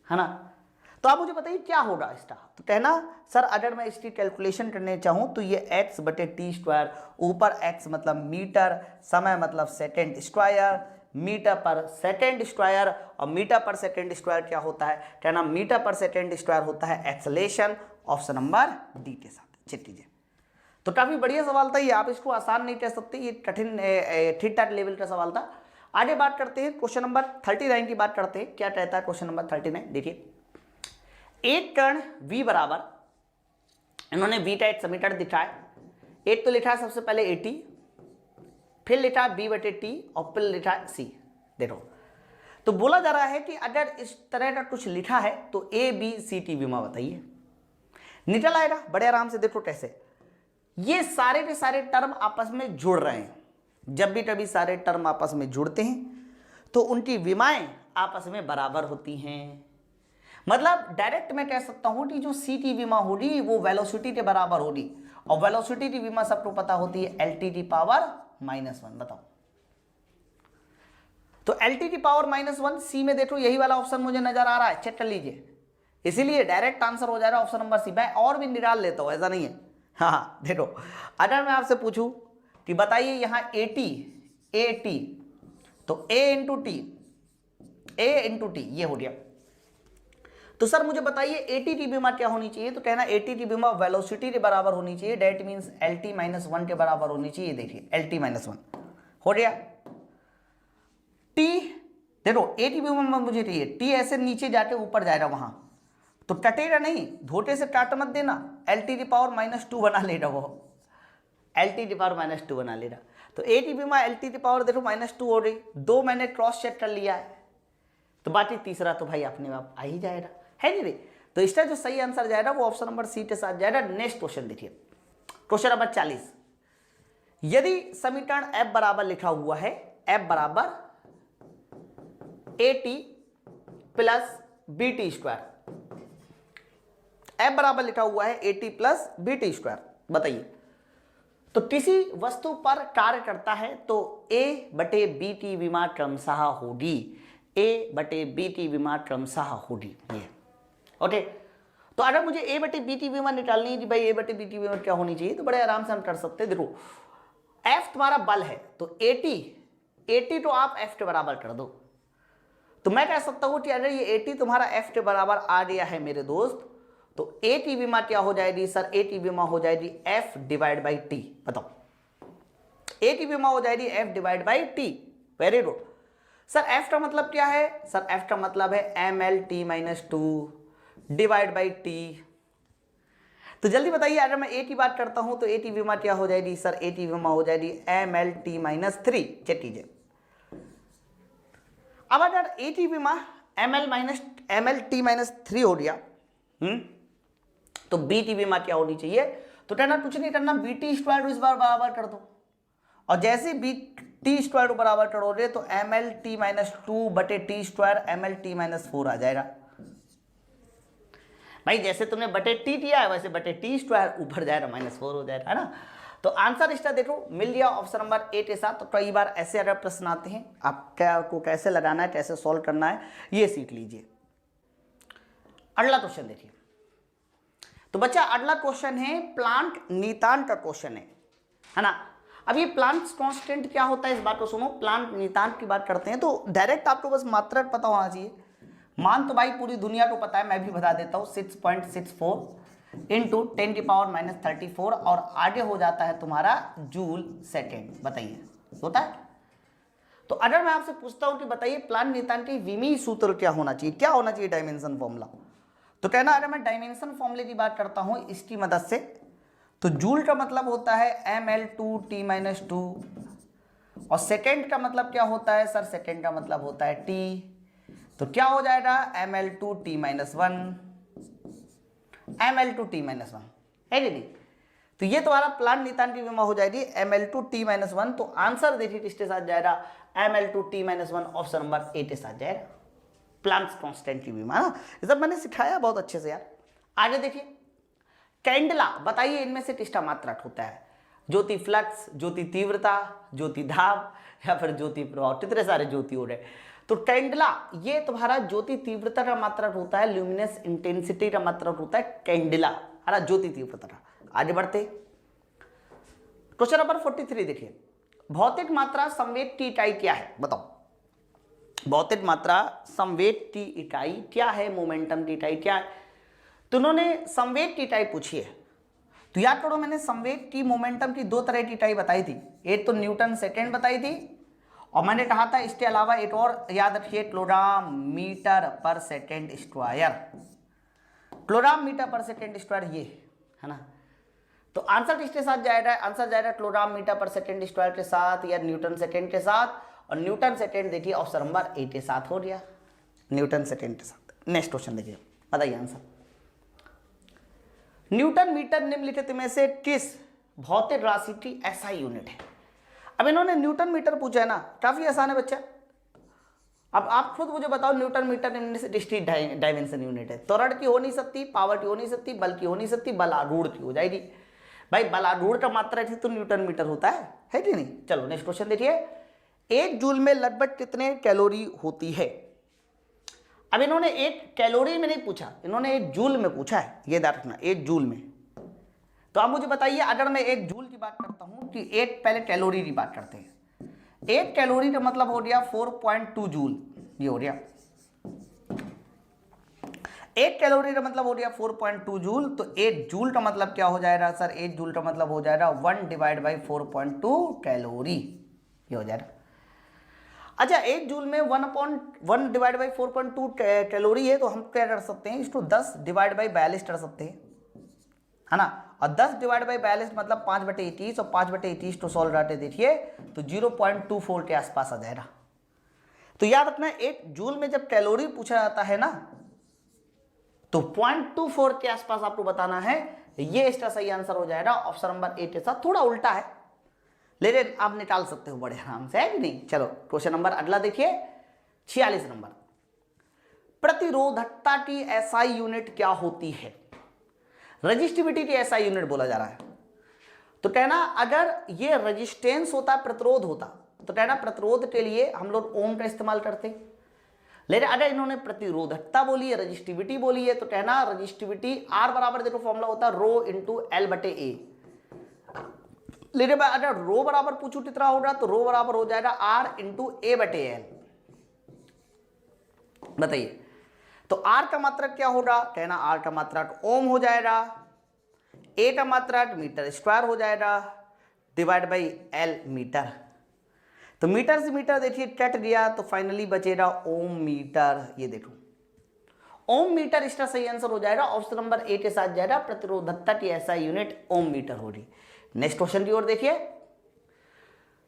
है ना। तो आप मुझे बताइए क्या होगा इसका? तो कहना सर अगर मैं इसकी कैलकुलेशन करने चाहूं तो ये x बटे टी स्क्वायर, ऊपर x मतलब मीटर, समय मतलब सेकेंड स्क्वायर, मीटर पर सेकेंड स्क्वायर, और मीटर पर सेकेंड स्क्वायर क्या होता है? कहना मीटर पर सेकेंड स्क्वायर होता है एक्सेलेरेशन, ऑप्शन नंबर डी के साथ। चेक कीजिए, तो काफी बढ़िया सवाल था ये, आप इसको आसान नहीं कह सकते, ये कठिन ठीक ठाक लेवल का सवाल था। आगे बात करते हैं क्वेश्चन नंबर 39 की बात करते हैं। क्या कहता है क्वेश्चन नंबर 39? देखिए एक कण v बराबर, इन्होंने v का एक समीकरण दिखाया। एक तो लिखा है सबसे पहले 80, फिर लिखा b बटे टी, और फिर लिखा है c। देखो तो बोला जा रहा है कि अगर इस तरह का कुछ लिखा है तो a b c की विमा बताइए। निकल आएगा बड़े आराम से। देखो कैसे ये सारे के सारे टर्म आपस में जुड़ रहे हैं। जब भी कभी सारे टर्म आपस में जुड़ते हैं तो उनकी विमाएं आपस में बराबर होती हैं। मतलब डायरेक्ट मैं कह सकता हूं कि जो सी की विमा होगी वो वेलोसिटी के बराबर होगी, और वेलोसिटी की विमा सबको पता होती है एल टी पावर -1। बताओ तो एल टी पावर -1 सी में देखो यही वाला ऑप्शन मुझे नजर आ रहा है, चेक कर लीजिए। इसीलिए डायरेक्ट आंसर हो जाएगा ऑप्शन नंबर सी। मैं और भी निकाल लेता हूं, ऐसा नहीं है। हाँ देखो अगर मैं आपसे पूछूं कि बताइए यहां ए टी, तो ए इंटू टी, ये हो गया। तो सर मुझे बताइए एटीटीबी मा क्या होनी चाहिए, तो कहना एटीटीबी मा वेलोसिटी के बराबर होनी चाहिए, डेट मीन्स एलटी माइनस 1 के बराबर होनी चाहिए। देखिए एलटी माइनस 1 हो गया। टी देखो एटीबी में मुझे चाहिए, टी ऐसे नीचे जाके ऊपर जाएगा वहां, तो कटेगा नहीं, धोटे से काट मत देना, एलटी की पावर -2 बना लेगा वो, एलटी की पावर -2 बना लेगा। तो एटीबी में एलटी की पावर देखो -2 हो रही, 2 मैंने क्रॉस चेक कर लिया है, तो बाकी तीसरा तो भाई अपने आप आ ही जाएगा, है नहीं रे। तो इसका जो सही आंसर जाएगा वो ऑप्शन नंबर सी के साथ जाएगा। नेक्स्ट क्वेश्चन देखिए, क्वेश्चन नंबर 40। यदि समीकरण f बराबर लिखा हुआ है, f बराबर AT plus BT square, f बराबर लिखा हुआ है AT प्लस BT स्क्वायर, बताइए तो किसी वस्तु पर कार्य करता है तो A बटे बी की विमा क्रमशः होगी, A बटे बी की विमा क्रमशः होगी, ये ओके। तो अगर मुझे A बटे बी की विमा निकालनी है कि भाई A बटे बी की विमा क्या होनी चाहिए, तो बड़े आराम से हम कर सकते हैं। देखो F तुम्हारा बल है, तो AT तो आप F के बराबर कर दो, तो मैं कह सकता हूं कि अगर ये AT तुम्हारा F के बराबर आ गया है मेरे दोस्त, तो A की विमा क्या हो जाएगी सर, A की विमा हो जाएगी F डिवाइड बाई T, बताओ A की विमा हो जाएगी F divide by T, very good. Sir F का मतलब क्या है, सर F का मतलब है MLT-2 डिवाइड बाई T। तो जल्दी बताइए, अगर मैं A की बात करता हूं तो A की विमा क्या हो जाएगी सर, A की विमा हो जाएगी MLT-3, चेक कीजिए। अब अगर A की विमा MLT-3 हो गया, तो B की विमा क्या होनी चाहिए, तो कहना कुछ नहीं करना, BT स्क्वायर इस बार बराबर कर दो, और जैसे BT स्क्वायर बराबर करोगे तो MLT-2 बटे T स्क्वायर MLT-4 आ जाएगा। भाई जैसे तुमने बटे T दिया है वैसे बटे T स्क्वायर ऊपर जाएगा, -4 हो जाएगा, है ना। तो आंसर इसका देखो मिल गया ऑप्शन नंबर ए के साथ। तो कई बार ऐसे अगर प्रश्न आते हैं, आप क्या को कैसे लगाना है, कैसे सॉल्व करना है, ये सीख लीजिए। अगला क्वेश्चन देखिए, तो बच्चा अगला क्वेश्चन है प्लांट नियतांक का क्वेश्चन है ना। अब ये प्लांट कांस्टेंट क्या होता है इस बात को सुनो। प्लांट नियतांक की बात करते हैं तो डायरेक्ट आपको बस मात्रा पता होना चाहिए। मान तो भाई पूरी दुनिया को पता है, मैं भी बता देता हूँ, 6.64 इंटू 10⁻34 और आगे हो जाता है तुम्हारा जूल सेकेंड, बताइए होता है। तो अगर मैं आपसे पूछता हूं कि बताइए प्लांट नियतांक की विमीय सूत्र क्या होना चाहिए, क्या होना चाहिए डायमेंशन फॉर्मूला, तो कहना अगर मैं डायमेंशन फॉर्मूले की बात करता हूं इसकी मदद से, तो जूल का मतलब होता है ML2T-2 और सेकेंड का मतलब क्या होता है सर, सेकेंड का मतलब होता है T, तो क्या हो जाएगा ML2T-1 ML2T-1, है कि नहीं। तो ये तुम्हारा प्लांट नियतांक की विमा हो जाएगी ML2T-1। तो आंसर देखिए किसके साथ जाएगा, ML2T-1 ऑप्शन नंबर ए के साथ जाएगा, प्लांट्स कांस्टेंट की विमा ना। ये सब मैंने सिखाया बहुत अच्छे से यार। आगे देखिए कैंडला, बताइए इनमें से किसका मात्रक होता है, ज्योति फ्लक्स, ज्योति तीव्रता, ज्योति धाव या फिर ज्योति प्रभाव, कितने सारे ज्योति हो रहे। तो कैंडला ये तुम्हारा ज्योति तीव्रता का मात्रक होता है, ल्यूमिनस इंटेंसिटी का मात्रक होता है कैंडला, है ना, ज्योति तीव्रता का। आगे बढ़ते क्वेश्चन नंबर 43 देखिए, भौतिक मात्रा संवेग की इकाई क्या है, बताओ भौतिक मात्रा संवेग की इकाई क्या है, मोमेंटम की इकाई क्या है। तो उन्होंने संवेग की इकाई पूछी है, तो याद करो मैंने संवेग की मोमेंटम की दो तरह की इकाई बताई थी, एक तो न्यूटन सेकेंड बताई थी, और मैंने कहा था इसके अलावा एक और याद रखिए किलोग्राम मीटर पर सेकेंड स्क्वायर, किलोग्राम मीटर पर सेकेंड स्क्वायर, ये है ना। तो आंसर किसके साथ जाएगा, आंसर जाएगा किलोग्राम मीटर पर सेकेंड स्क्वायर के साथ या न्यूटन सेकेंड के साथ, और न्यूटन सेकेंड देखिए ऑप्शन नंबर ए के साथ हो गया, न्यूटन सेकेंड के साथ। नेक्स्ट क्वेश्चन देखिए, बताइए आंसर। न्यूटन मीटर निम्नलिखित में से किस भौतिक राशि की एसआई यूनिट है। अब इन्होंने न्यूटन मीटर पूछा है ना, काफी आसान है बच्चा। अब आप खुद मुझे बताओ, न्यूटन मीटर निम्न से डिस्क्रीट डायमेंशन यूनिट है, त्वरण की हो नहीं सकती, पावर की हो नहीं सकती, बल की हो नहीं सकती, बलारूढ़ की हो जाएगी। भाई बलारूढ़ का मात्रा थी तो न्यूटन मीटर होता है कि नहीं। चलो नेक्स्ट क्वेश्चन देखिए, एक जूल में लगभग कितने कैलोरी होती है। अब इन्होंने एक कैलोरी में नहीं पूछा, इन्होंने एक जूल में पूछा है, ये याद रखना, एक जूल में। तो आप मुझे बताइए, अगर मैं एक जूल की बात करता हूं कि एक, पहले कैलोरी की बात करते हैं, एक कैलोरी का मतलब हो गया 4.2 जूल, ये हो गया। 8 कैलोरी का मतलब हो गया 4.2 जूल, तो 8 जूल का मतलब क्या हो जाएगा सर? 8 जूल का मतलब हो जाएगा 1 डिवाइड बाई 4.2 कैलोरी, ये हो जाएगा। अच्छा 8 जूल में 1 डिवाइड बाई 4.2 कैलोरी है, तो हम क्या कर सकते हैं, इसको 10 डिवाइड बाई 42 कर सकते हैं, है ना। और 10 डिवाइड बाई 42 मतलब 5/31, और 5/31 तो सॉल्व करके देखिए तो 0.24 के आसपास आ जाएगा। तो याद रखना 8 जूल में जब कैलोरी पूछा जाता है ना, तो 0.24 के आसपास आपको बताना है, ये इसका सही आंसर हो जाएगा ऑप्शन नंबर 8 के साथ। थोड़ा उल्टा है लेकिन आप निकाल सकते हो बड़े आराम से, है कि नहीं। चलो क्वेश्चन नंबर अगला देखिए, 46 नंबर। प्रतिरोधकता की एसआई यूनिट क्या होती है? रजिस्टिविटी की एसआई यूनिट बोला जा रहा है। तो कहना अगर ये रेजिस्टेंस होता, प्रतिरोध होता, तो कहना प्रतिरोध के लिए हम लोग ओम का इस्तेमाल करते, लेकिन अगर इन्होंने प्रतिरोधकता बोली है, रजिस्टिविटी बोली है, तो कहना रजिस्टिविटी आर बराबर, देखो फॉर्मूला होता है रो इंटू एल बटे ए। लेकिन अगर रो बराबर पूछू कितना होगा, तो रो बराबर हो जाएगा आर इंटू ए बटे एल। बताइए तो आर का मात्रक क्या होगा? कहना आर का मात्रक ओम हो जाएगा, ए का मात्रक मीटर स्क्वायर हो जाएगा, डिवाइड बाई एल मीटर। तो मीटर से मीटर देखिए कट गया, तो फाइनली बचेगा ओम मीटर। ये देखो ओम मीटर, इसका सही आंसर हो जाएगा ऑप्शन नंबर 8 के साथ जाएगा। प्रतिरोधकता की एसआई यूनिट ओम मीटर होगी। नेक्स्ट क्वेश्चन की ओर देखिए,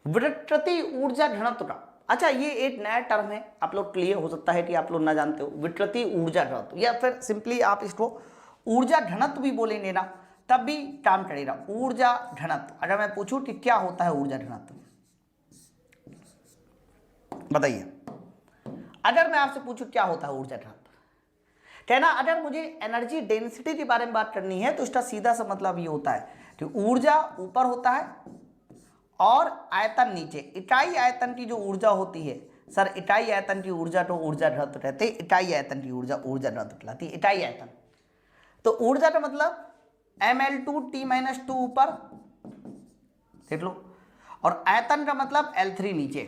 विकृति ऊर्जा घनत्व का। अच्छा ये एक नया टर्म है, आप लोग क्लियर हो सकता है कि आप लोग ना जानते हो, विकृति ऊर्जा घनत्व, या फिर सिंपली आप इसको ऊर्जा घनत्व भी बोलेंगे ना तब भी काम करेगा। ऊर्जा घनत्व, अगर मैं पूछूं कि क्या होता है ऊर्जा घनत्व, बताइए। अगर मैं आपसे पूछूं क्या होता है ऊर्जा घनत्व, कहना अगर मुझे एनर्जी डेंसिटी के बारे में बात करनी है, तो इसका सीधा सा मतलब ये होता है कि ऊर्जा ऊपर होता है और आयतन नीचे। इकाई आयतन की जो ऊर्जा होती है सर, इकाई आयतन की ऊर्जा तो ऊर्जा घनत्व कहते हैं, इकाई आयतन की ऊर्जा ऊर्जा घनत्व कहलाती है, इकाई आयतन। तो ऊर्जा का मतलब ml2T-2 ऊपर देख लो, और आयतन का मतलब L3 नीचे।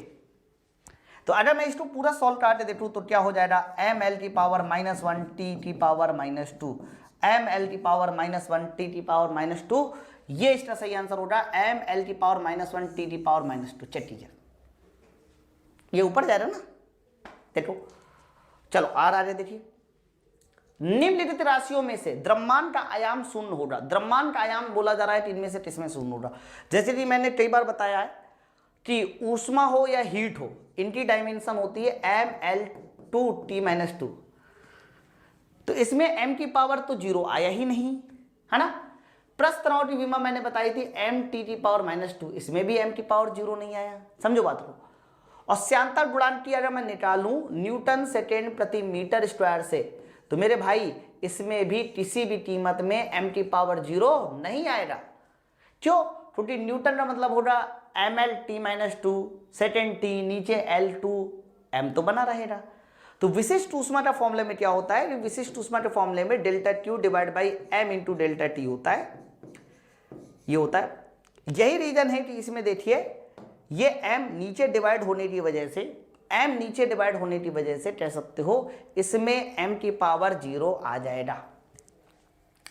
तो अगर मैं इसको पूरा सॉल्व करके देखूं तो क्या हो जाएगा, ml⁻⁻1 T⁻², ml⁻1 T⁻², ये इसका सही आंसर होगा ml⁻1 T⁻²। चेक कीजिए, ये ऊपर जा रहा है ना, देखो। चलो आर आगे देखिए, निम्नलिखित राशियों में से द्रव्यमान का आयाम शून्य होगा। द्रव्यमान का आयाम बोला जा रहा है कि इनमें से किसमें शून्य होगा? जैसे कि मैंने कई बार बताया है कि ऊष्मा हो या हीट हो, इनकी डायमेंशन होती है ml2T-2। तो इसमें m की पावर तो 0 आया ही नहीं, है ना। प्रस्थ तनाव की विमा मैंने बताई थी mt⁻², इसमें भी m की पावर 0 नहीं आया, समझो बात को। और श्यांतर गुणांक की अगर मैं निकालूं न्यूटन सेकेंड प्रति मीटर स्क्वायर से, तो मेरे भाई इसमें भी किसी भी कीमत में m की पावर 0 नहीं आएगा। क्यों? क्योंकि न्यूटन का मतलब होगा ml⁻2, सेकेंड t, नीचे L2, m तो बना रहेगा। तो विशिष्ट ऊष्मा का फॉर्मूले में क्या होता है, विशिष्ट ऊष्मा के फॉर्मूले में delta Q divide by m into delta T होता है, ये होता है। यही रीजन है कि इसमें देखिए ये m नीचे डिवाइड होने की वजह से, m नीचे डिवाइड होने की वजह से कह सकते हो इसमें m की पावर 0 आ जाएगा,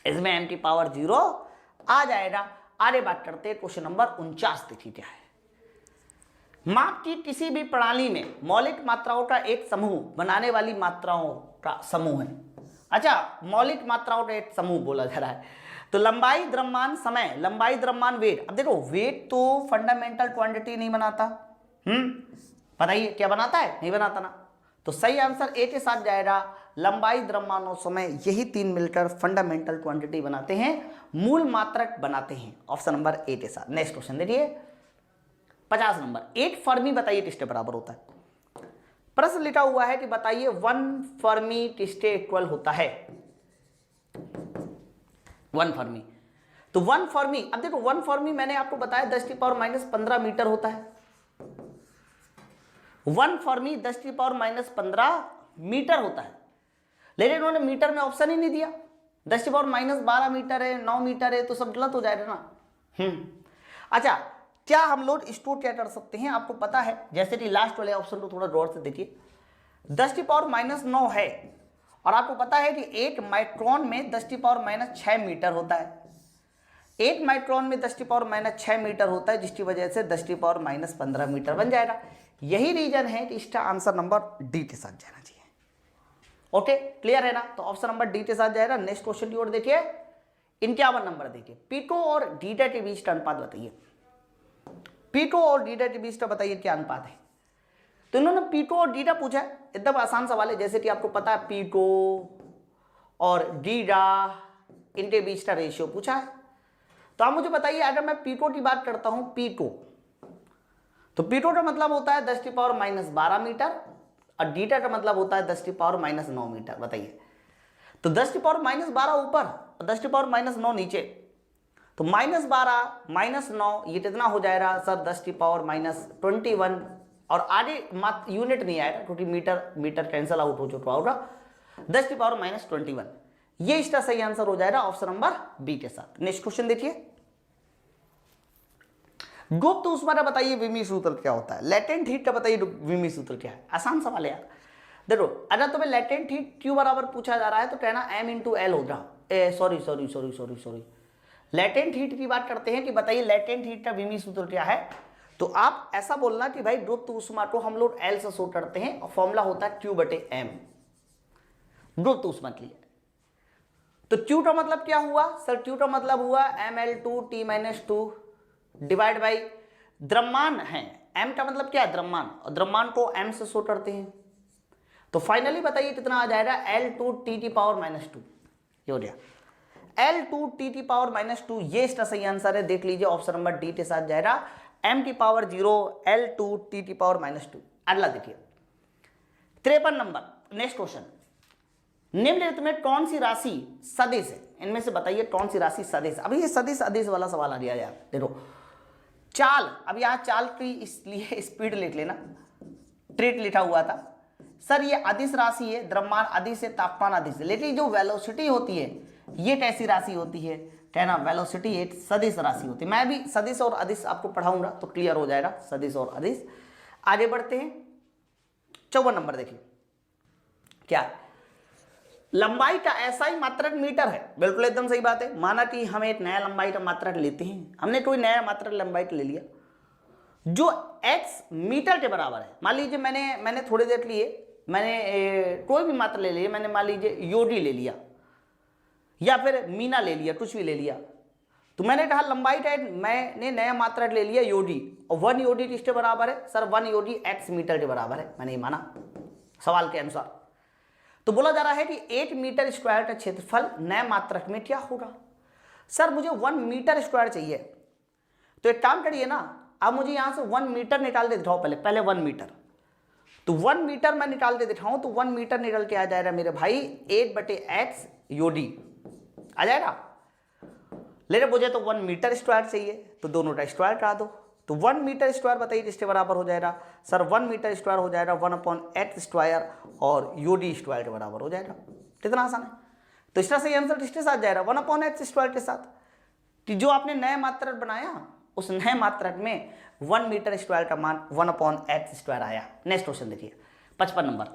इसमें m की पावर 0 आ जाएगा। आगे बात करते हैं क्वेश्चन नंबर 49, देखिए क्या है। माप की किसी भी प्रणाली में मौलिक मात्राओं का एक समूह बनाने वाली मात्राओं का समूह है। अच्छा मौलिक मात्राओं का एक समूह बोला जा रहा है। तो लंबाई, द्रव्यमान, समय, लंबाई, द्रव्यमान, वेट। अब देखो वेट तो फंडामेंटल क्वांटिटी नहीं बनाता, बताइए क्या बनाता है? नहीं बनाता ना। तो सही आंसर ए के साथ जाएगा, लंबाई, द्रव्यमान और समय, यही तीन मिलकर फंडामेंटल क्वांटिटी बनाते हैं, मूल मात्रक बनाते हैं, ऑप्शन नंबर ए के साथ। नेक्स्ट क्वेश्चन देखिए 50 नंबर, 8 फर्मी बताइए किसके बराबर होता है। प्रश्न लिखा हुआ है कि बताइए 1 फर्मी किसके इक्वल होता है। 1 फर्मी, तो 1 फर्मी, अब देखो 1 फर्मी मैंने आपको बताया 10⁻⁻15 मीटर होता है। 1 फर्मी 10⁻⁻15 मीटर होता है, लेकिन उन्होंने मीटर में ऑप्शन ही नहीं दिया। 10⁻12 मीटर है, 9 मीटर है, तो सब गलत हो जाएगा ना। अच्छा क्या हम लोग इसको क्या कर सकते हैं, आपको पता है, जैसे कि लास्ट वाले ऑप्शन को थोड़ा गौर से देखिए। 10⁻9 है और आपको पता है कि 8 माइक्रोन में 10⁻⁻6 मीटर होता है। 8 माइक्रोन में 10⁻⁻6 मीटर होता है, जिसकी वजह से 10⁻⁻15 मीटर बन जाएगा। यही रीजन है कि इसका आंसर नंबर डी के साथ जाना चाहिए। ओके, क्लियर है ना? तो ऑप्शन नंबर डी के साथ जाएगा। नेक्स्ट क्वेश्चन की ओर देखिए, 51 नंबर देखिए, पीटो और डीटा के बीच का अनुपात बताइए। पीटो और डीटा के बीच का बताइए क्या अनुपात है। तो इन्होंने पीटो और डीटा पूछा है, एकदम आसान सवाल है। जैसे कि आपको पता है पीटो और डीटा, इनके बीच का रेशियो पूछा है। तो आप मुझे बताइए, अगर मैं पीटो की बात करता हूं, पीटो, तो पीटो का मतलब होता है 10⁻12 मीटर और डीटा का मतलब होता है 10⁻9 मीटर। बताइए, तो 10⁻12 ऊपर और 10⁻9 नीचे, तो -12 -9 ये कितना हो जाएगा सर? 10⁻21। और आगे यूनिट नहीं आएगा क्योंकि मीटर कैंसल आउट हो चुका होगा। 10⁻21 ये इसका सही आंसर हो जाएगा ऑप्शन नंबर बी के साथ। नेक्स्ट क्वेश्चन देखिए, गुप्त ऊष्मा का बताइए विमी सूत्र क्या होता है। लेटेंट हीट का बताइए विमी सूत्र क्या है। आसान सवाल है यार। देखो, अगर तुम्हें लेटेंट हीट क्यू बराबर पूछा जा रहा है तो कहना m × L होगा। सॉरी, लेटेंट हीट की बात करते हैं कि बताइए लेटेंट हीट का विमी सूत्र क्या है। तो आप ऐसा बोलना कि भाई गुप्त ऊष्मा को हम लोग L से शो करते हैं और फॉर्मूला होता है Q/M गुप्त ऊष्मा के लिए। तो Q का मतलब क्या हुआ सर? Q का मतलब हुआ mL2T-2 डिवाइड बाई द्रव्यमान है। M का मतलब क्या है? द्रव्यमान, और द्रव्यमान को M से शो करते हैं। तो फाइनली बताइए कितना आ जाएगा? L2T⁻²। ये हो गया L2T⁻²। ये इसका सही आंसर है। देख लीजिए, ऑप्शन नंबर डी के साथ जाएगा m⁻0 L2T⁻²। अगला देखिए 53 नंबर। नेक्स्ट क्वेश्चन, निम्नलिखित में कौन सी राशि सदिश है? इनमें से बताइए कौन सी राशि सदिश। अभी ये सदिश अदिश वाला सवाल आ गया यार। देखो, चाल, अब यहाँ चाल की इसलिए स्पीड लिख लेना, ट्रेट लिखा हुआ था सर। ये अदिश राशि है, द्रव्यमान अदिश है, तापमान अदिश है, लेकिन जो वेलोसिटी होती है ये कैसी राशि होती है? कहना वेलोसिटी एक सदिश राशि होती है। मैं भी सदिश और अदिश आपको पढ़ाऊंगा तो क्लियर हो जाएगा, सदिश और अदिश। आगे बढ़ते हैं, 54 नंबर देखिए, क्या लंबाई का ऐसा ही मात्रक मीटर है। बिल्कुल एकदम सही बात है। माना कि हम एक नया लंबाई का मात्रक लेते हैं, हमने कोई नया मात्रक लंबाई का ले लिया जो x मीटर के बराबर है। मान लीजिए मैंने थोड़ी देर लिए, मैंने कोई भी मात्रा ले लिया, मैंने मान लीजिए योडी ले लिया या फिर मीना ले लिया, कुछ भी ले लिया। तो मैंने कहा लंबाई का मैंने नया मात्रक ले लिया योडी, और 1 योडी किसके बराबर है सर? 1 योडी x मीटर के बराबर है। मैंने ये माना सवाल के अनुसार। तो बोला जा रहा है कि 8 मीटर स्क्वायर का क्षेत्रफल नए मात्रक में क्या होगा? सर मुझे 1 मीटर स्क्वायर चाहिए, तो एक काम करिए ना, अब मुझे यहां से 1 मीटर निकाल दे दिखाओ। पहले 1 मीटर, तो 1 मीटर मैं निकाल दे दिखाऊं तो 1 मीटर निकल के आ जाएगा मेरे भाई 8/x योडी आ जाएगा। लेकिन मुझे तो 1 मीटर स्क्वायर चाहिए, तो दोनों का स्क्वायर करा दो। तो 1 मीटर स्क्वायर बताइए किसके बराबर हो जाएगा सर? 1 मीटर स्क्वायर हो जाएगा 1/x² और यूडी स्क्वायर के बराबर हो जाएगा। कितना आसान है। तो इसका सही आंसर किसके साथ जाएगा? 1/x² के साथ, कि जो आपने नया मात्रक बनाया उस नए मात्रक में 1 मीटर स्क्वायर का मान 1/x² आया। नेक्स्ट क्वेश्चन देखिए 55 नंबर,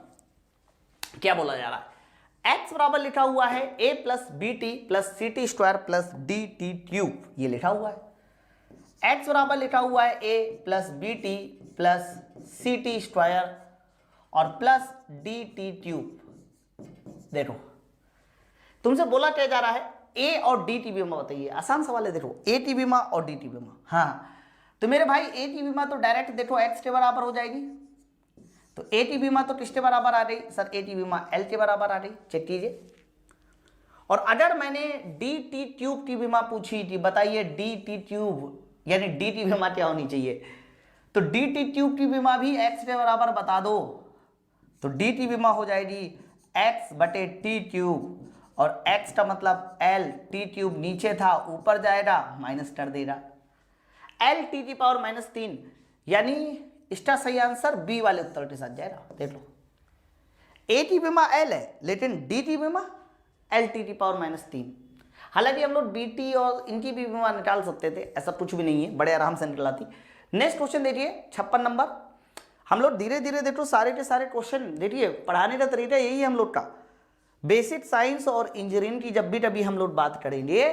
क्या बोला जा रहा है? x बराबर लिखा हुआ है a + bt + ct² + dt³। ये लिखा हुआ है। x बराबर लिखा हुआ है a + bt + ct² और प्लस dt³। देखो, तुमसे बोला क्या जा रहा है? a और dt बीमा बताइए। आसान सवाल है। देखो, a t बीमा और dt बीमा, हाँ, तो मेरे भाई a t बीमा तो डायरेक्ट देखो x के बराबर हो जाएगी। तो a t बीमा तो किसके बराबर आ रही सर? a t बीमा l के बराबर आ रही। चेक कीजिए। और अगर मैंने dt³ की बीमा पूछी थी, बताइए dt³ यानी dt बीमा क्या होनी चाहिए? तो dt³ की बीमा भी x के बराबर बता दो, तो dt बीमा हो जाएगी x/t³ और x का मतलब l, t³ नीचे था ऊपर जाएगा माइनस कर देगा L⁻³ यानी इसका सही आंसर बी वाले उत्तर के साथ जाएगा। देख लो, a t बीमा l है लेकिन dt बीमा L⁻³ हालांकि हम लोग bt और इनकी भी बीमा निकाल सकते थे, ऐसा कुछ भी नहीं है, बड़े आराम से निकलाती। नेक्स्ट क्वेश्चन देखिए 56 नंबर। हम लोग धीरे धीरे देखो सारे के सारे क्वेश्चन देखिए, पढ़ाने का तरीका यही है हम लोग का। बेसिक साइंस और इंजीनियरिंग की जब भी हम लोग बात करेंगे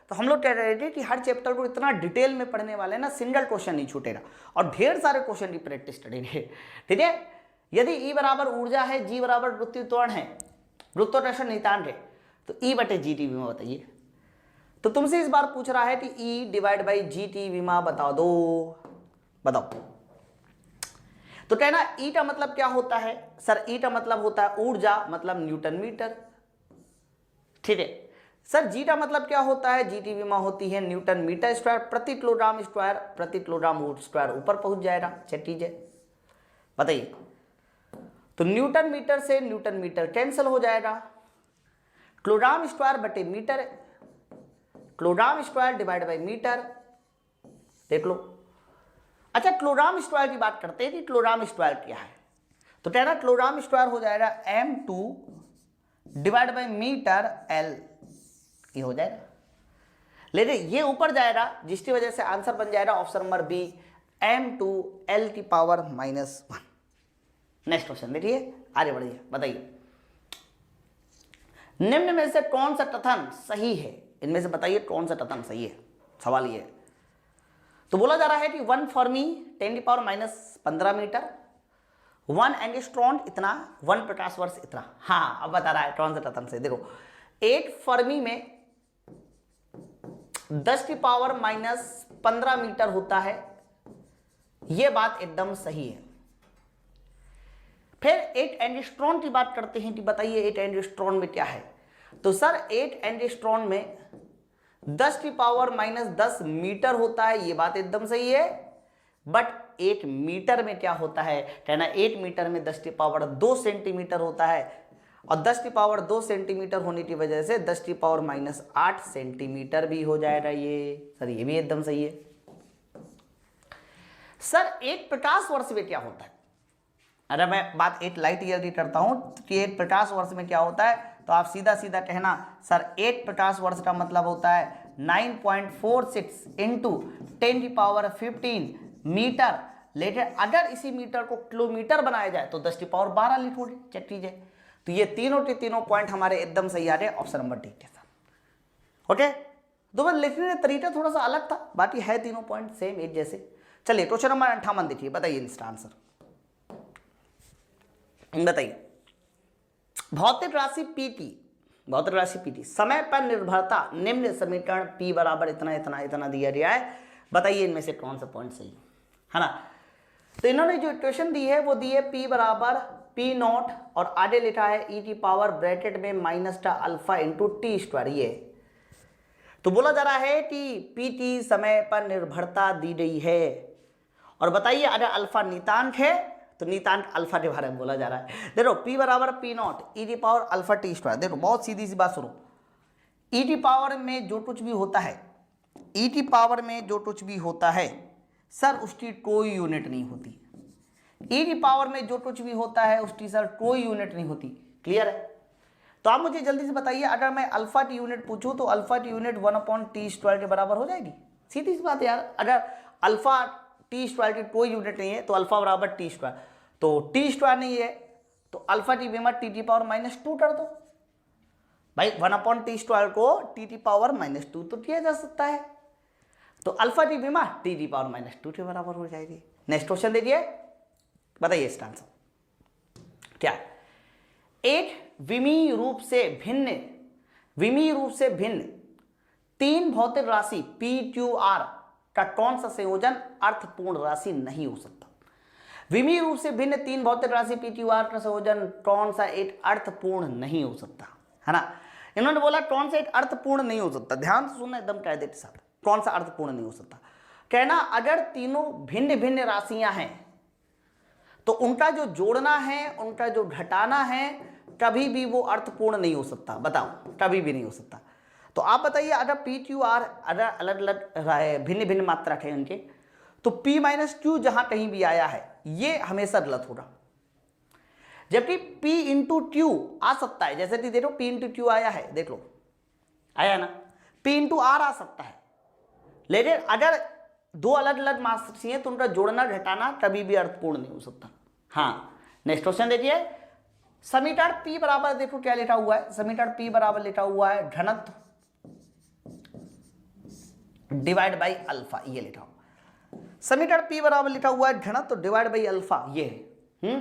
तो हम लोग कह रहे थे कि हर चैप्टर को इतना डिटेल में पढ़ने वाले हैं ना, सिंगल क्वेश्चन नहीं छूटेगा और ढेर सारे क्वेश्चन की प्रैक्टिस करेंगे। ठीक है, यदि ई बराबर ऊर्जा है, जी बराबर वृत्तीय है, गुरुत्वाकर्षण नियतांक है, तो ई बटे जी टी विमा बताइए। तो तुमसे इस बार पूछ रहा है कि ई डिवाइड बाई जी टी विमा बता दो, बताओ। तो कहना ई का मतलब क्या होता है सर? ई का मतलब होता है ऊर्जा, मतलब न्यूटन मीटर। ठीक है सर, जी का मतलब क्या होता है? जी टी विमा होती है न्यूटन मीटर स्क्वायर प्रति किलोग्राम स्क्वायर, प्रति किलोग्राम स्क्वायर ऊपर पहुंच जाएगा। ठीक है, बताइए। तो न्यूटन मीटर से न्यूटन मीटर कैंसिल हो जाएगा, किलोग्राम स्क्वायर बटे metre, kilogram square divide by metre, देख लो। अच्छा, किलोग्राम स्क्वायर की बात करते हैं कि किलोग्राम स्क्वायर क्या है। तो कहना किलोग्राम स्क्वायर हो जाएगा m2 divide by metre l, ये हो जाएगा। लेकिन ये ऊपर जाएगा जिसकी वजह से आंसर बन जाएगा option number B, m2 l की पावर -1। नेक्स्ट क्वेश्चन देखिए, आगे बढ़िए, बताइए। निम्न में से कौन सा कथन सही है? इनमें से बताइए कौन सा कथन सही है, सवाल ये है। तो बोला जा रहा है कि 1 फर्मी 10⁻⁻15 मीटर, 1 एंगस्ट्रॉन इतना, 1 प्रकाश वर्ष इतना। हाँ, अब बता रहा है कौन सा कथन से। देखो, 8 फर्मी में 10⁻⁻15 मीटर होता है, यह बात एकदम सही है। फिर 8 एंगस्ट्रॉन की बात करते हैं कि बताइए 8 एंगस्ट्रॉन में क्या है। तो सर 8 एंगस्ट्रॉन में 10⁻10 मीटर होता है, ये बात एकदम सही है। बट 8 मीटर में क्या होता है? कहना 8 मीटर में 10⁻2 सेंटीमीटर होता है, और 10⁻2 सेंटीमीटर होने की वजह से 10⁻8 सेंटीमीटर भी हो जाएगा ये। सर ये भी एकदम सही है। सर 1 प्रकाश वर्ष में क्या होता है? अगर मैं बात 8 लाइट ईयर की करता हूं कि 1 प्रकाश वर्ष में क्या होता है, तो आप सीधा सीधा कहना सर 1 प्रकाश वर्ष का मतलब होता है 9.46 इंटू 10⁻15 मीटर। लेकिन अगर इसी मीटर को किलोमीटर बनाया जाए तो 10⁻12 लिखोगे। चेक कीजिए। तो ये तीनों के तीनों पॉइंट हमारे एकदम सही आ रहे, ऑप्शन नंबर डी के साथ। ओके, तो बस लिखने का तरीका थोड़ा सा अलग था, बाकी है तीनों पॉइंट सेम एक जैसे। चलिए क्वेश्चन नंबर 58 देखिए, बताइए इसका आंसर बताइए। भौतिक राशि पीटी, भौतिक राशि पीटी, समय पर निर्भरता निम्न समीकरण पी बराबर इतना इतना इतना दिया गया है, बताइए इनमें से कौन सा पॉइंट सही है ना। तो इन्होंने जो इक्वेशन दी है वो दी है पी बराबर पी नॉट, और आगे लिखा है ई की पावर ब्रैकेट में माइनस का अल्फा इंटू टी स्क्वायर। ये तो बोला जा रहा है कि पी टी समय पर निर्भरता दी गई है, और बताइए अगर अल्फा नितांक है तो नितांक अल्फा के बारे में बोला जा रहा है। देखो पी बराबर पी नॉट ई की पावर अल्फा टी स्क्वायर। देखो बहुत सीधी सी बात सुनो, ई की पावर में जो कुछ भी होता है, ई की पावर में जो कुछ भी होता है सर उसकी कोई यूनिट नहीं होती। ई की पावर में जो कुछ भी होता है उसकी सर कोई यूनिट नहीं होती। क्लियर है? तो आप मुझे जल्दी से बताइए, अगर मैं अल्फा की यूनिट पूछूं तो अल्फा की यूनिट 1/t स्क्वायर के बराबर हो जाएगी। सीधी सी बात है यार, अगर अल्फा टी स्क्वायर की कोई यूनिट नहीं है तो अल्फा बराबर टी स्क्वायर, तो टी स्क्वायर नहीं है तो अल्फा की विमा टी की पावर -2 कर दो भाई। 1/t स्क्वायर को टी की पावर -2 तो किया जा सकता है, तो अल्फा की विमा टी की पावर -2 के बराबर हो जाएगी। नेक्स्ट क्वेश्चन देखिए, बताइए इसका आंसर क्या है। एक विमीय रूप से भिन्न 3 भौतिक राशि पी क्यू आर का कौन सा संयोजन अर्थपूर्ण राशि नहीं हो सकता? विमीय रूप से भिन्न 3 भौतिक राशि पी क्यू आर का संयोजन कौन सा एक अर्थपूर्ण नहीं हो सकता, है ना। इन्होंने बोला कौन सा एक अर्थपूर्ण नहीं हो सकता। ध्यान से सुनना एकदम कायदे के साथ, कौन सा अर्थपूर्ण नहीं हो सकता। कहना अगर तीनों भिन्न भिन्न राशियां हैं तो उनका जो जोड़ना है, उनका जो घटाना है, कभी भी वो अर्थपूर्ण नहीं हो सकता। बताओ, कभी भी नहीं हो सकता। तो आप बताइए, अगर पी क्यू आर अगर अलग अलग भिन्न भिन्न मात्रा है उनके, तो P - Q जहां कहीं भी आया है ये हमेशा गलत होगा। जबकि P × Q आ सकता है, जैसे कि देखो P × Q आया है, देख लो आया ना, P × R आ सकता है। लेकिन अगर दो अलग अलग मात्रा हैं तो उनका जोड़ना घटाना कभी भी अर्थपूर्ण नहीं हो सकता। हाँ, नेक्स्ट क्वेश्चन देखिए। समीकरण P बराबर देखो क्या लिखा हुआ है, समीकरण P बराबर लिखा हुआ है घनत्व डिवाइड बाई अल्फा, ये लिखा हुआ समीकरण P बराबर लिखा हुआ है घनत्व डिवाइड बाई अल्फा, ये है।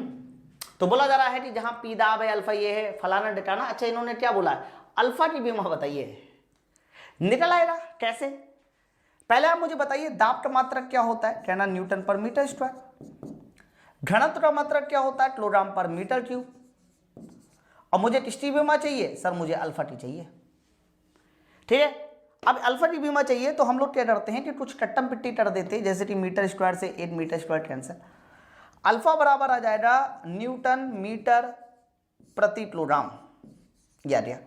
तो बोला जा रहा है कि जहां P दाब है अल्फा ये है फलाना डेटाना। अच्छा इन्होंने क्या बोला है, अल्फा की विमा बताइए, निकल आएगा कैसे? पहले आप मुझे बताइए दाब का मात्रक क्या होता है, कहना न्यूटन पर मीटर स्क्वायर। घनत्व का मात्रक क्या होता है, किलोग्राम पर मीटर क्यूब। और मुझे किसकी विमा चाहिए, सर मुझे अल्फा की चाहिए। ठीक है, अब अल्फा की विमा चाहिए तो हम लोग क्या करते हैं कि कुछ कट्टम पिट्टी कर देते हैं, जैसे कि मीटर स्क्वायर से 8 मीटर स्क्वायर कैंसिल। अल्फा बराबर आ जाएगा न्यूटन मीटर प्रति किलोग्राम। याद दिया,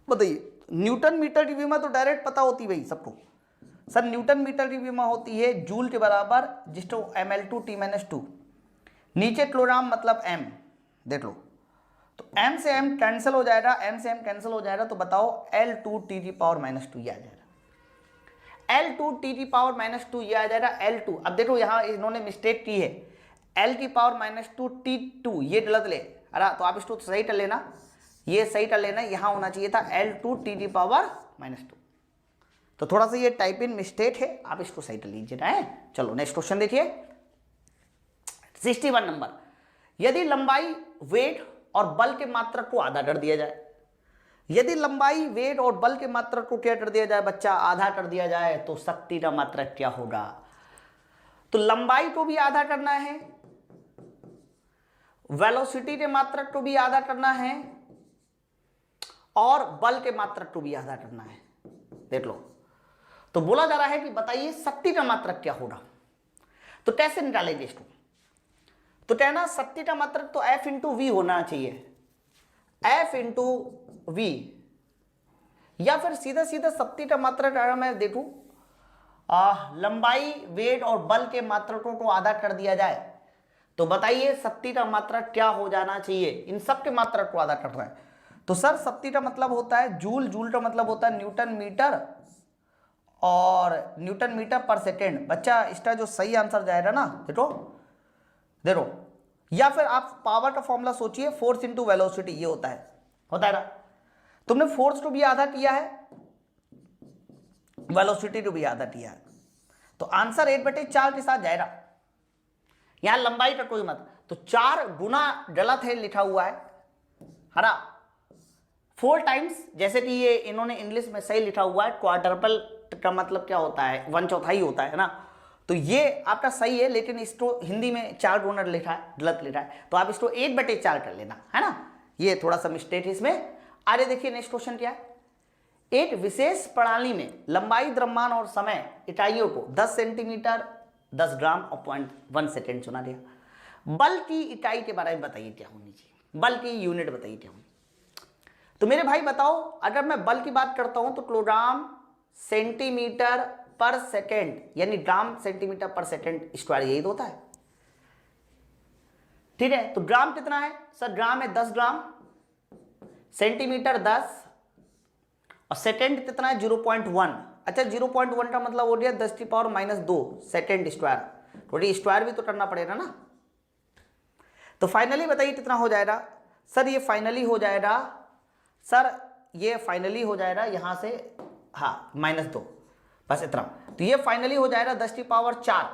बताइए न्यूटन मीटर की विमा तो डायरेक्ट पता होती भाई सबको। सर न्यूटन मीटर की विमा होती है जूल के बराबर, जिसको ml2T-2, नीचे किलोग्राम मतलब m, देख लो। तो m से m कैंसिल हो जाएगा, m से m कैंसिल हो जाएगा, तो बताओ L2T⁻², ये आ जाएगा L2T⁻², ये आ जाएगा L2। अब देखो यहाँ इन्होंने मिस्टेक की है, L⁻², T2 ये गलत ले, अरे तो आप इसको सही कर लेना, ये सही कर लेना, यहाँ होना चाहिए था L2T⁻²। तो थोड़ा सा ये टाइप इन मिस्टेक है, आप इसको सही कर लीजिए ना। चलो नेक्स्ट क्वेश्चन देखिए 61 नंबर। यदि लंबाई वेट और बल के मात्रक को आधा कर दिया जाए, यदि लंबाई वेट और बल के मात्रक को क्या कर दिया जाए बच्चा, आधा कर दिया जाए, तो शक्ति का मात्रक क्या होगा? तो लंबाई को भी आधा करना है, वेलोसिटी के मात्रक को भी आधा करना है, और बल के मात्रक को भी आधा करना है। देख लो, तो बोला जा रहा है कि बताइए शक्ति का मात्रक क्या होगा। तो कैसे निकालेंगे इसको? तो कहना शक्ति का मात्रक तो F इंटू वी होना चाहिए, F इंटू वी, या फिर सीधा सीधा शक्ति का मात्रक अगर मैं देखूं लंबाई वेट और बल के मात्रकों को आधा कर दिया जाए, तो बताइए शक्ति का मात्रक क्या हो जाना चाहिए? इन सब के मात्रक को आधा कर रहा है, तो सर शक्ति का मतलब होता है जूल, जूल का मतलब होता है न्यूटन मीटर, और न्यूटन मीटर पर सेकेंड। बच्चा इसका जो सही आंसर जाएगा ना, देखो देखो, या फिर आप पावर का फॉर्मूला सोचिए, फोर्स इंटू वेलोसिटी, ये होता है ना। तुमने फोर्स को भी आधा किया है, वेलोसिटी को भी आधा किया है, तो आंसर 8/4 के साथ जाएगा। यहां लंबाई का कोई मत, तो 4 गुना गलत है लिखा हुआ है ना, 4 टाइम्स, जैसे कि ये इन्होंने इंग्लिश में सही लिखा हुआ है, क्वाड्रपल का मतलब क्या होता है, 1/4 होता है ना, तो ये आपका सही है, लेकिन इसको हिंदी में 4 गुना लिखा है, गलत लिखा है, तो आप इसको 1/4 कर लेना, है ना, ये थोड़ा सा मिस्टेक है इसमें। आगे देखिए नेक्स्ट क्वेश्चन क्या है। एक विशेष प्रणाली में लंबाई, द्रव्यमान और समय इकाइयों को 10 सेंटीमीटर, 10 ग्राम और 0.1 सेकेंड चुना दिया। बल की इकाई के बारे में बताइए क्या होनी चाहिए, बल की यूनिट बताइए क्या होनी। तो मेरे भाई बताओ, अगर मैं बल की बात करता हूं तो किलोग्राम सेंटीमीटर पर सेकेंड, यानी ग्राम सेंटीमीटर पर सेकेंड स्क्वायर, यही तो होता है। ठीक है, तो ग्राम कितना है सर, ग्राम है 10 ग्राम, सेंटीमीटर 10, और सेकेंड कितना है 0.1। अच्छा 0.1 का मतलब हो गया 10⁻², सेकेंड स्क्वायर, थोड़ी स्क्वायर भी तो करना पड़ेगा ना। तो फाइनली बताइए कितना हो जाएगा सर, ये फाइनली हो जाएगा सर, ये फाइनली हो जाएगा यहां से, हाँ -2, बस इतना। तो ये फाइनली हो जाएगा 10⁴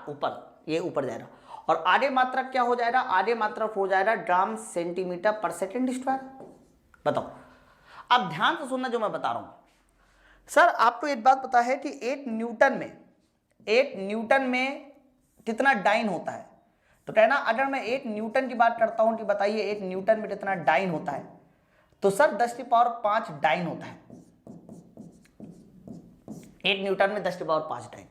ऊपर, ये ऊपर जाएगा, और आगे मात्रक क्या हो जाएगा, आगे मात्रक हो जाएगा ग्राम सेंटीमीटर पर सेकेंड स्क्वायर। बताओ, अब ध्यान से सुनना जो मैं बता रहा हूं। सर आपको एक बात पता है कि 1 न्यूटन में कितना डाइन होता है? तो कहना अगर मैं 1 न्यूटन की बात करता हूं कि बताइए 1 न्यूटन में कितना डाइन होता है, तो सर 10⁵ डाइन होता है। 1 न्यूटन में 10⁵ डाइन,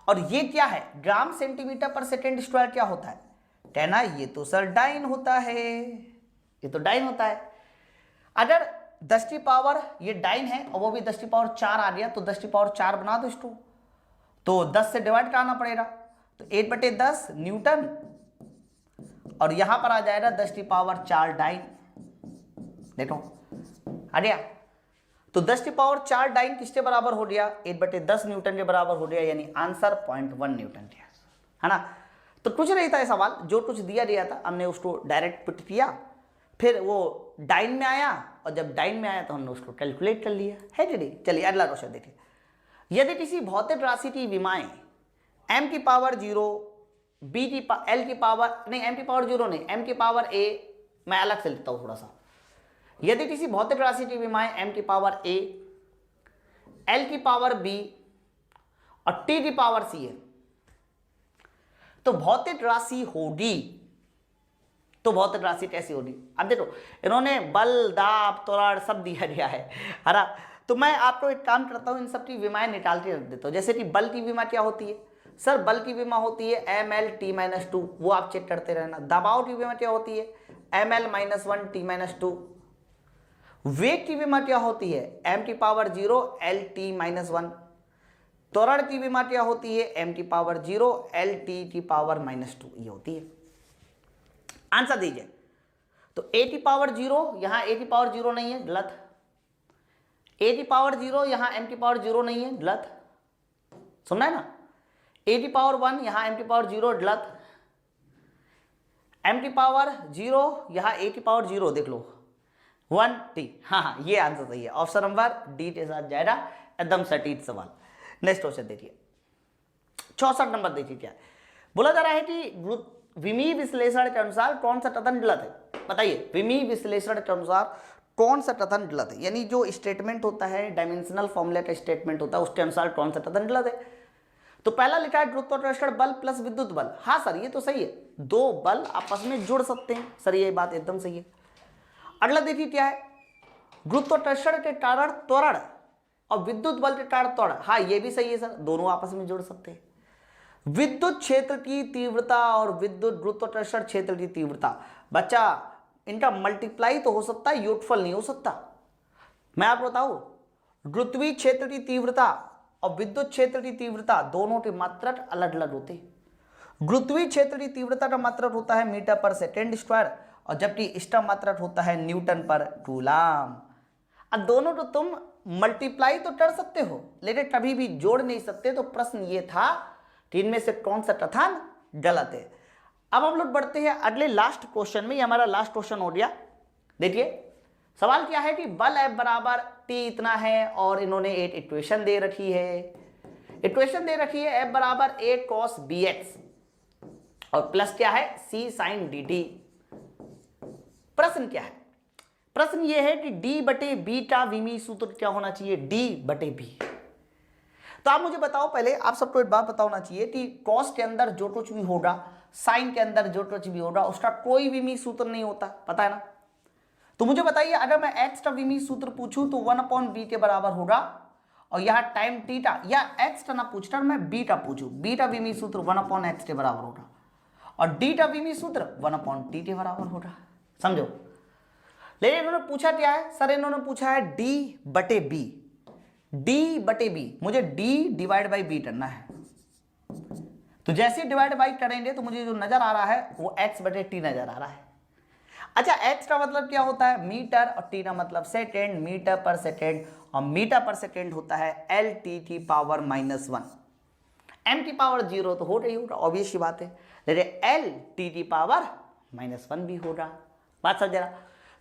और ये क्या है, ग्राम सेंटीमीटर पर सेकेंड स्क्वायर क्या होता है? कहना ये तो सर डाइन होता है, ये तो डाइन होता है। अगर 10⁻, ये डाइन है और वो भी 10⁻4 आ गया, तो 10⁻4 बना दो इसको, तो 10 से डिवाइड कराना पड़ेगा, तो 8/10 न्यूटन, और यहां पर आ जाएगा 10⁻4 डाइन। देखो आ गया, तो 10⁻4 डाइन किसके बराबर हो गया, 8/10 न्यूटन के बराबर हो गया, यानी आंसर 0.1 न्यूटन है ना। तो कुछ नहीं था ये सवाल, जो कुछ दिया गया था हमने उसको डायरेक्ट पुट किया, फिर वो डाइन में आया, और जब डाइन में आया तो हमने उसको कैलकुलेट कर लिया है कि नहीं। चलिए अगला क्वेश्चन देखिए। यदि किसी भौतिक राशि की विमाएं m की पावर 0, b की l की पावर नहीं, m की पावर 0 नहीं, m की पावर a, मैं अलग से लिखता हूं थोड़ा सा। यदि किसी भौतिक राशि की विमाएं m की पावर a, l की पावर b और t की पावर c है, तो भौतिक राशि होगी, तो भौतिक राशि कैसी होगी। अब देखो इन्होंने बल, दाब, त्वरण सब दिया गया है ना। तो मैं आपको एक काम करता हूं, इन सब की विमाएं निकाल के रख देता हूं। जैसे कि बल की विमा क्या होती है सर, बल की विमा होती है ml(t-2), वो आप चेक करते रहना। दबाव की विमा क्या होती है ml-1 t-2। वेग की विमा क्या होती है m की पावर 0 l(t-1). त्वरण की विमा क्या होती है m की पावर 0 l(t की पावर -2), ये होती है। आंसर दीजिए। तो a की पावर 0, यहां a की पावर 0 नहीं है, गलत। a की पावर 0, यहां m की पावर 0 नहीं है, गलत। सुनना है ना। a की पावर 1, यहां m की पावर 0, गलत। m की पावर 0, यहां a की पावर 0, देख लो 1 t। हाँ, ये आंसर सही है, ऑप्शन नंबर डी के साथ जाएगा, एकदम सटीक सवाल। नेक्स्ट क्वेश्चन देखिए, 64 नंबर देखिए क्या है। बोला जा रहा है कि विमीय विश्लेषण के अनुसार कौन सा कथन गलत है। बताइए, विमीय विश्लेषण के अनुसार कौन सा कथन गलत है, यानी जो स्टेटमेंट होता है, डायमेंशनल फॉर्मूला का स्टेटमेंट होता है, उसके अनुसार कौन सा कथन गलत है। तो पहला लिखा है गुरुत्वाकर्षण बल प्लस विद्युत बल। हाँ सर, ये तो सही है, दो बल आपस में जुड़ सकते हैं सर, ये बात एकदम सही है। अगला देखिए क्या है, गुरुत्वाकर्षण के कारण त्वरण और विद्युत बल के कारण त्वरण। हाँ, ये भी सही है सर, दोनों आपस में जुड़ सकते हैं। विद्युत क्षेत्र की तीव्रता और विद्युत गुरुत्वाकर्षण क्षेत्र की तीव्रता, बच्चा इनका मल्टीप्लाई तो हो सकता है, योगफल नहीं हो सकता। मैं आपको बताऊं, गुरुत्वीय क्षेत्र की तीव्रता और विद्युत क्षेत्र की तीव्रता दोनों के मात्रक अलग अलग होते हैं। गुरुत्वीय क्षेत्र की तीव्रता का मात्रक होता है मीटर पर सेकेंड स्क्वायर, और जबकि इसका मात्रक होता है न्यूटन पर कूलाम। अब दोनों को तुम मल्टीप्लाई तो कर सकते हो, लेकिन कभी भी जोड़ नहीं सकते। तो प्रश्न ये था कि इनमें से कौन सा कथन गलत है। अब हम लोग बढ़ते हैं अगले लास्ट क्वेश्चन में, ये हमारा लास्ट क्वेश्चन हो गया। देखिए सवाल क्या है कि बल F बराबर T इतना है, और इन्होंने एक इक्वेशन दे रखी है। इक्वेशन दे रखी है F बराबर A cos bx और प्लस क्या है C sin dt। प्रश्न क्या है, प्रश्न ये है कि d/b का विमीय सूत्र क्या होना चाहिए, d/b। तो आप मुझे बताओ, पहले आप सबको एक बात बताना चाहिए कि कॉस के अंदर जो कुछ भी होगा, साइन के अंदर जो कुछ भी होगा, उसका कोई विमीय सूत्र नहीं होता, पता है ना। तो मुझे बताइए, अगर मैं x का विमीय सूत्र पूछूं तो 1/b के बराबर होगा, और यहाँ टाइम थीटा या x का ना पूछकर मैं b का पूछूं, b का विमीय सूत्र 1/x के बराबर होगा, और d का विमीय सूत्र 1/t के बराबर होगा। समझो। लेकिन इन्होंने पूछा क्या है सर, इन्होंने पूछा है d/b। d/b, मुझे d/b करना है। तो जैसे डिवाइड बाई करेंगे तो मुझे जो नजर आ रहा है वो x/t नजर आ रहा है। अच्छा, x का मतलब क्या होता है मीटर, और t का मतलब सेकेंड, मीटर पर सेकेंड, और मीटर पर सेकेंड होता है lt की पावर -1। m की पावर 0 तो हो रही होगा, ऑब्वियस सी बात है, लेकिन lt की पावर -1 भी होगा। बात समझ रहा।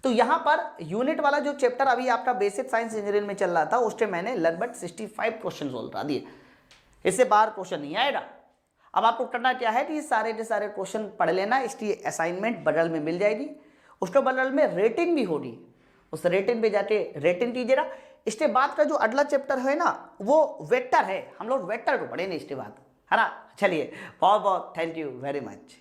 तो यहां पर यूनिट वाला जो चैप्टर अभी आपका बेसिक साइंस इंजीनियरिंग में चल रहा था, उससे मैंने लगभग 65 क्वेश्चन सोल्व करा दिए, इससे बाहर क्वेश्चन नहीं आएगा। अब आपको करना क्या है कि सारे के सारे क्वेश्चन पढ़ लेना, इसकी असाइनमेंट बगल में मिल जाएगी, उसके बगल में रेटिंग भी होगी, उस रेटिंग पे जाके रेटिंग कीजिएगा। इसके बाद का जो अगला चैप्टर है ना, वो वेक्टर है, हम लोग वेक्टर को पढ़ेंगे इसके बाद, है ना। चलिए, बहुत बहुत थैंक यू वेरी मच।